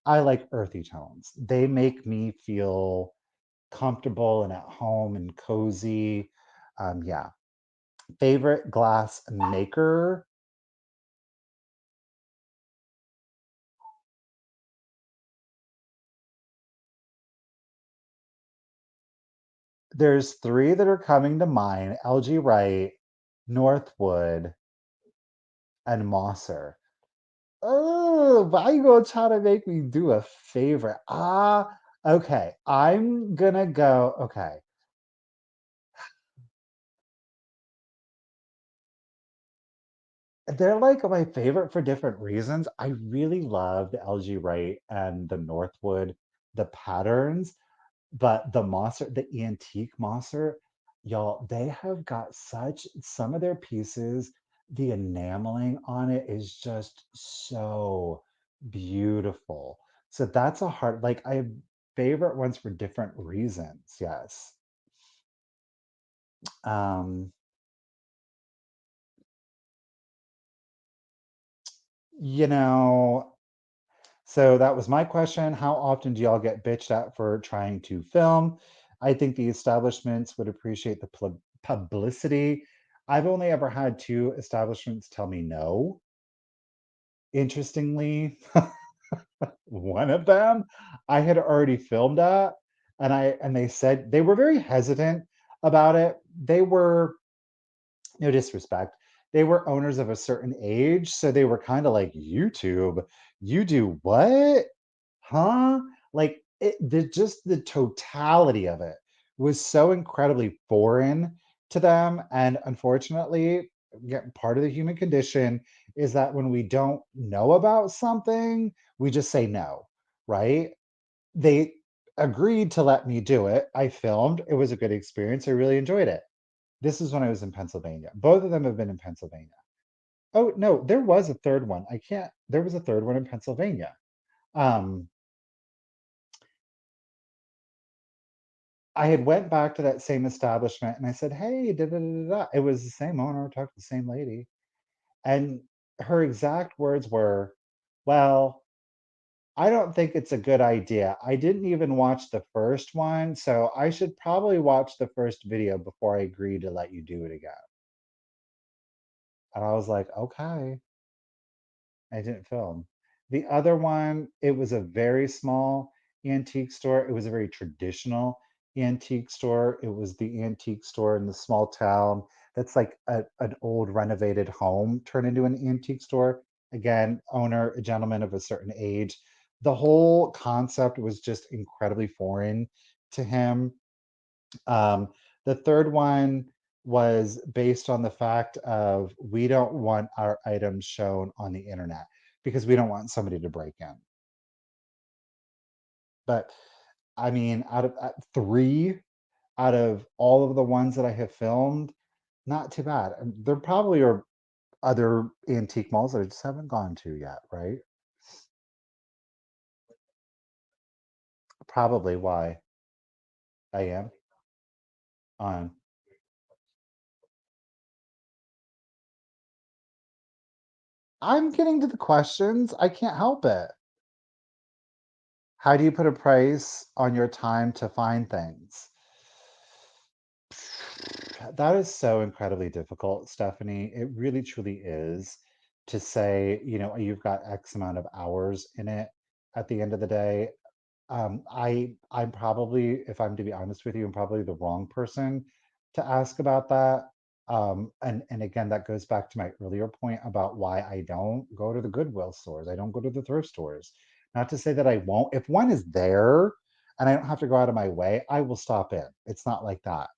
I like earthy tones. They make me feel comfortable and at home and cozy. Yeah. Favorite glass maker. There's 3 that are coming to mind, LG Wright, Northwood, and Mosser. Oh, why you gonna try to make me do a favorite? Okay. I'm gonna go. Okay. They're like my favorite for different reasons. I really love the LG Wright and the Northwood, the patterns. But the Mossert, the antique Mossert, y'all, they have got such some of their pieces, the enameling on it is just so beautiful. So that's a hard, like I have favorite ones for different reasons. Yes. Um, you know, so that was my question. How often do y'all get bitched at for trying to film? I think the establishments would appreciate the publicity. I've only ever had two establishments tell me no. Interestingly, one of them I had already filmed at, and they said they were very hesitant about it. They were, no disrespect, they were owners of a certain age, so they were kind of like, YouTube, you do what? Huh? Like just the totality of it was so incredibly foreign to them. And unfortunately, part of the human condition is that when we don't know about something, we just say no, right? They agreed to let me do it. I filmed. It was a good experience. I really enjoyed it. This is when I was in Pennsylvania. Both of them have been in Pennsylvania. Oh, no, there was a third one. There was a third one in Pennsylvania. Um, I had went back to that same establishment and I said, "Hey, da da da da." It was the same owner, talked to the same lady, and her exact words were, "Well, I don't think it's a good idea. I didn't even watch the first one, so I should probably watch the first video before I agree to let you do it again. And I was like, okay. I didn't film. The other one, it was a very small antique store. It was a very traditional antique store. It was the antique store in the small town that's like an old renovated home turned into an antique store. Again, owner, a gentleman of a certain age. The whole concept was just incredibly foreign to him. Um, the third one was based on the fact of we don't want our items shown on the internet because we don't want somebody to break in. But I mean, out of three out of all of the ones that I have filmed, not too bad. And there probably are other antique malls that I just haven't gone to yet, right? Probably why I am on. I'm getting to the questions. I can't help it. How do you put a price on your time to find things? That is so incredibly difficult, Stephanie. It really truly is to say, you've got X amount of hours in it at the end of the day. I'm probably, if I'm to be honest with you, I'm probably the wrong person to ask about that. And again, that goes back to my earlier point about why I don't go to the Goodwill stores. I don't go to the thrift stores. Not to say that I won't. If one is there and I don't have to go out of my way, I will stop in. It's not like that.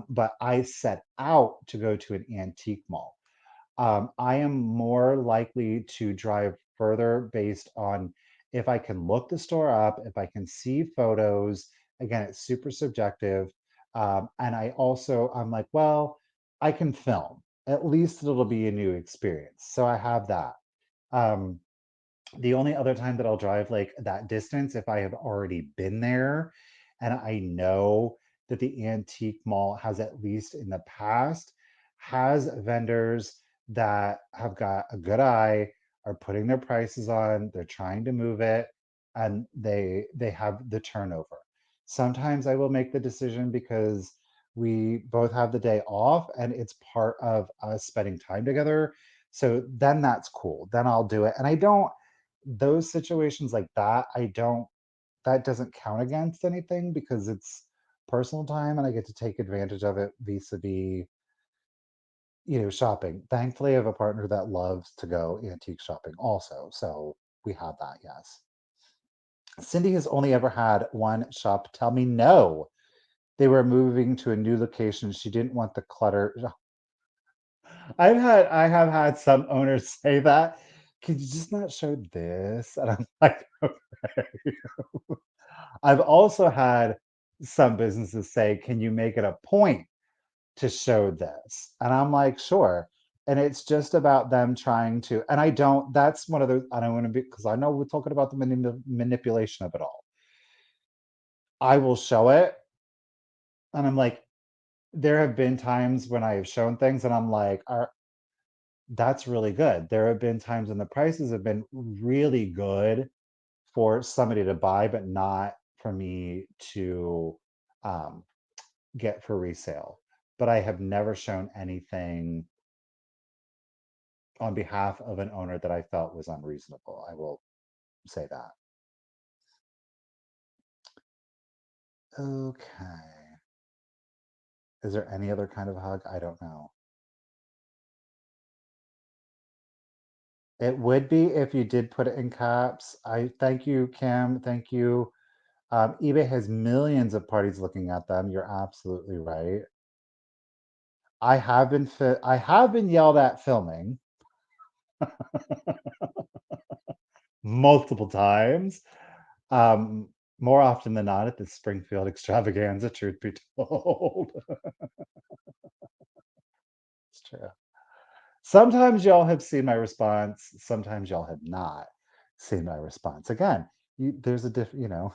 But I set out to go to an antique mall. I am more likely to drive further based on if I can look the store up, if I can see photos. Again, it's super subjective. And I'm like, well, I can film. At least it'll be a new experience. So I have that. Um, the only other time that I'll drive like that distance if I have already been there and I know that the antique mall has at least in the past has vendors that have got a good eye, are putting their prices on, they're trying to move it, and they have the turnover. Sometimes I will make the decision because we both have the day off and it's part of us spending time together. So then that's cool. Then I'll do it. And I don't those situations like that, I don't that doesn't count against anything because it's personal time and I get to take advantage of it vis-a-vis, shopping. Thankfully, I have a partner that loves to go antique shopping also. So we have that, yes. Cindy has only ever had one shop tell me no. They were moving to a new location. She didn't want the clutter. I have had some owners say that. Could you just not show this? And I'm like, okay. I've also had some businesses say, "Can you make it a point to show this?" And I'm like, "Sure." And it's just about them trying to, and I don't, that's one of those, I don't want to be, because I know we're talking about the manipulation of it all. I will show it. And I'm like, there have been times when I have shown things and I'm like, that's really good. There have been times when the prices have been really good for somebody to buy, but not for me to um, get for resale. But I have never shown anything on behalf of an owner that I felt was unreasonable. I will say that. Okay. Is there any other kind of hug? I don't know. It would be if you did put it in caps. I thank you, Kim. Thank you. eBay has millions of parties looking at them. You're absolutely right. I have been yelled at filming multiple times. Um, More often than not at the Springfield extravaganza, truth be told. It's true. Sometimes y'all have seen my response. Sometimes y'all have not seen my response. Again, there's a different.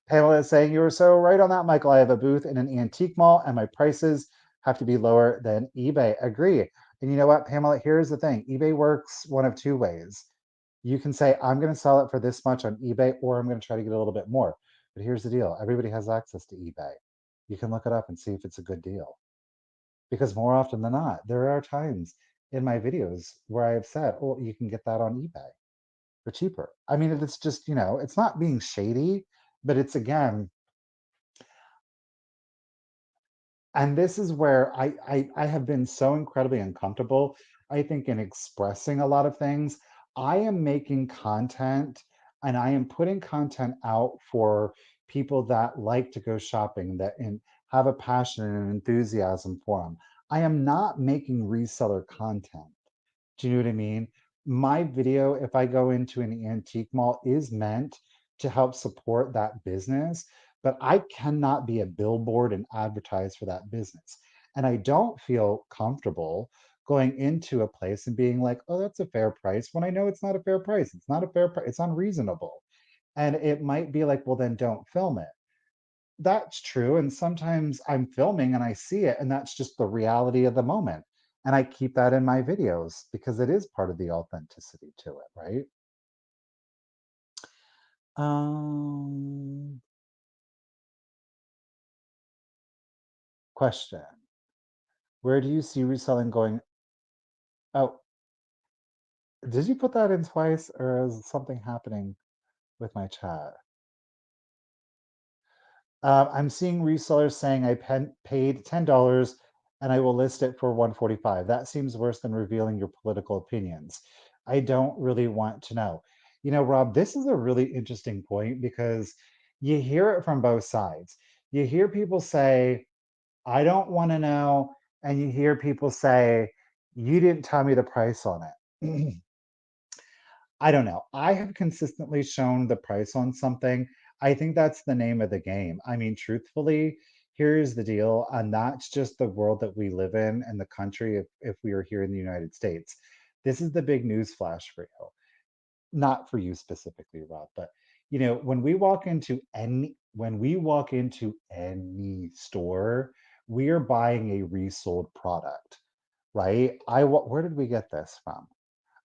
Pamela is saying, you were so right on that, Michael. I have a booth in an antique mall and my prices have to be lower than eBay. Agree. And you know what, Pamela? Here's the thing: eBay works one of two ways. You can say, I'm going to sell it for this much on eBay, or I'm going to try to get a little bit more. But here's the deal: everybody has access to eBay. You can look it up and see if it's a good deal. Because more often than not, there are times in my videos where I have said, oh, you can get that on eBay for cheaper. I mean, it's just, it's not being shady, but it's again, and this is where I have been so incredibly uncomfortable, I think, in expressing a lot of things. I am making content and I am putting content out for people that like to go shopping, that and have a passion and an enthusiasm for them. I am not making reseller content. Do you know what I mean? My video, if I go into an antique mall, is meant to help support that business, but I cannot be a billboard and advertise for that business. And I don't feel comfortable going into a place and being like, oh, that's a fair price, when I know it's not a fair price. It's not a fair price, it's unreasonable. And it might be like, well, then don't film it. That's true, and sometimes I'm filming and I see it, and that's just the reality of the moment, and I keep that in my videos because it is part of the authenticity to it, right? Um, Question. Where do you see reselling going? Oh, did you put that in twice, or is something happening with my chat? I'm seeing resellers saying paid $10 and I will list it for 145. That seems worse than revealing your political opinions. I don't really want to know. Rob, this is a really interesting point because you hear it from both sides. You hear people say, I don't want to know. And you hear people say, you didn't tell me the price on it. I don't know. I have consistently shown the price on something. I think that's the name of the game. I mean, truthfully, here's the deal, and that's just the world that we live in and the country if we are here in the United States. This is the big news flash for you. Not for you specifically, Rob, but when we walk into any store, we are buying a resold product, right? Where did we get this from?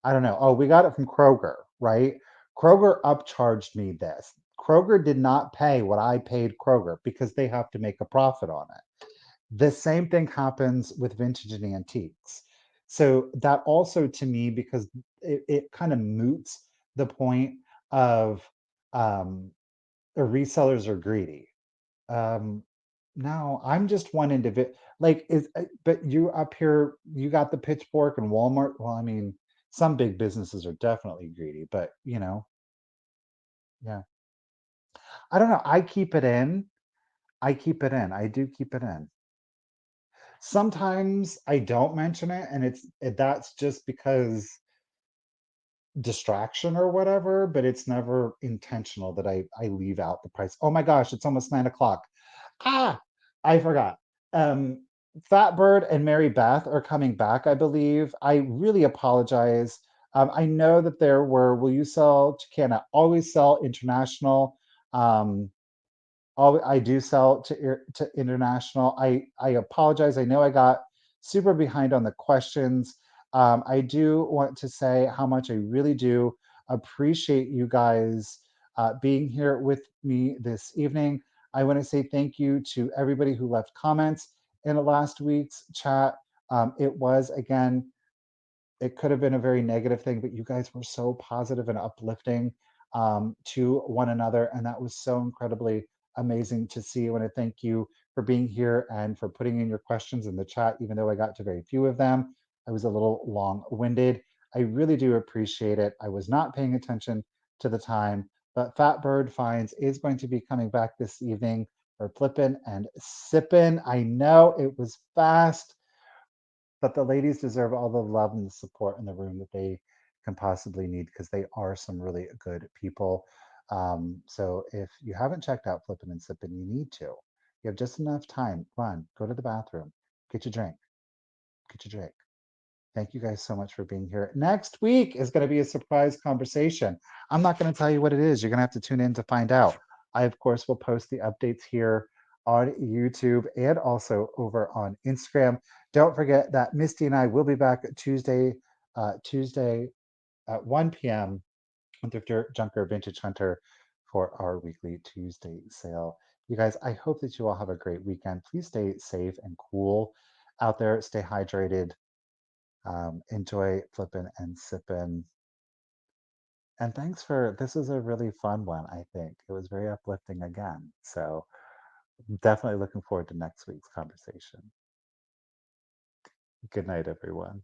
I don't know. Oh, we got it from Kroger, right? Kroger upcharged me this. Kroger did not pay what I paid Kroger because they have to make a profit on it. The same thing happens with vintage and antiques. So that also to me, because it kind of moots the point of um, resellers are greedy. Um, no, I'm just one individual. Like, but you up here, you got the pitchfork and Walmart. Well, I mean, some big businesses are definitely greedy, but yeah. I don't know. I keep it in. I keep it in. I do keep it in. Sometimes I don't mention it, and that's just because distraction or whatever, but it's never intentional that I leave out the price. Oh my gosh, it's almost 9 o'clock. Ah, I forgot. Um, Fatbird and Mary Beth are coming back, I believe. I really apologize. I know that there were, will you sell to Canada? Always sell international. Um, I do sell to international. I apologize. I know I got super behind on the questions. I do want to say how much I really do appreciate you guys being here with me this evening. I want to say thank you to everybody who left comments in the last week's chat. It was, again, it could have been a very negative thing, but you guys were so positive and uplifting to one another. And that was so incredibly amazing to see. I want to thank you for being here and for putting in your questions in the chat, even though I got to very few of them. I was a little long winded. I really do appreciate it. I was not paying attention to the time, but Fatbird Finds is going to be coming back this evening for Flippin' and Sippin'. I know it was fast, but the ladies deserve all the love and the support in the room that they can possibly need because they are some really good people. So if you haven't checked out Flippin' and Sippin', you need to. You have just enough time. Run, go to the bathroom, get your drink, get your drink. Thank you guys so much for being here. Next week is going to be a surprise conversation. I'm not going to tell you what it is. You're going to have to tune in to find out. I, of course, will post the updates here on YouTube and also over on Instagram. Don't forget that Misty and I will be back Tuesday at 1 p.m. on Thrifter Junker Vintage Hunter for our weekly Tuesday sale. You guys, I hope that you all have a great weekend. Please stay safe and cool out there. Stay hydrated. Enjoy flipping and sipping. And thanks for this is a really fun one, I think. It was very uplifting again. So definitely looking forward to next week's conversation. Good night, everyone.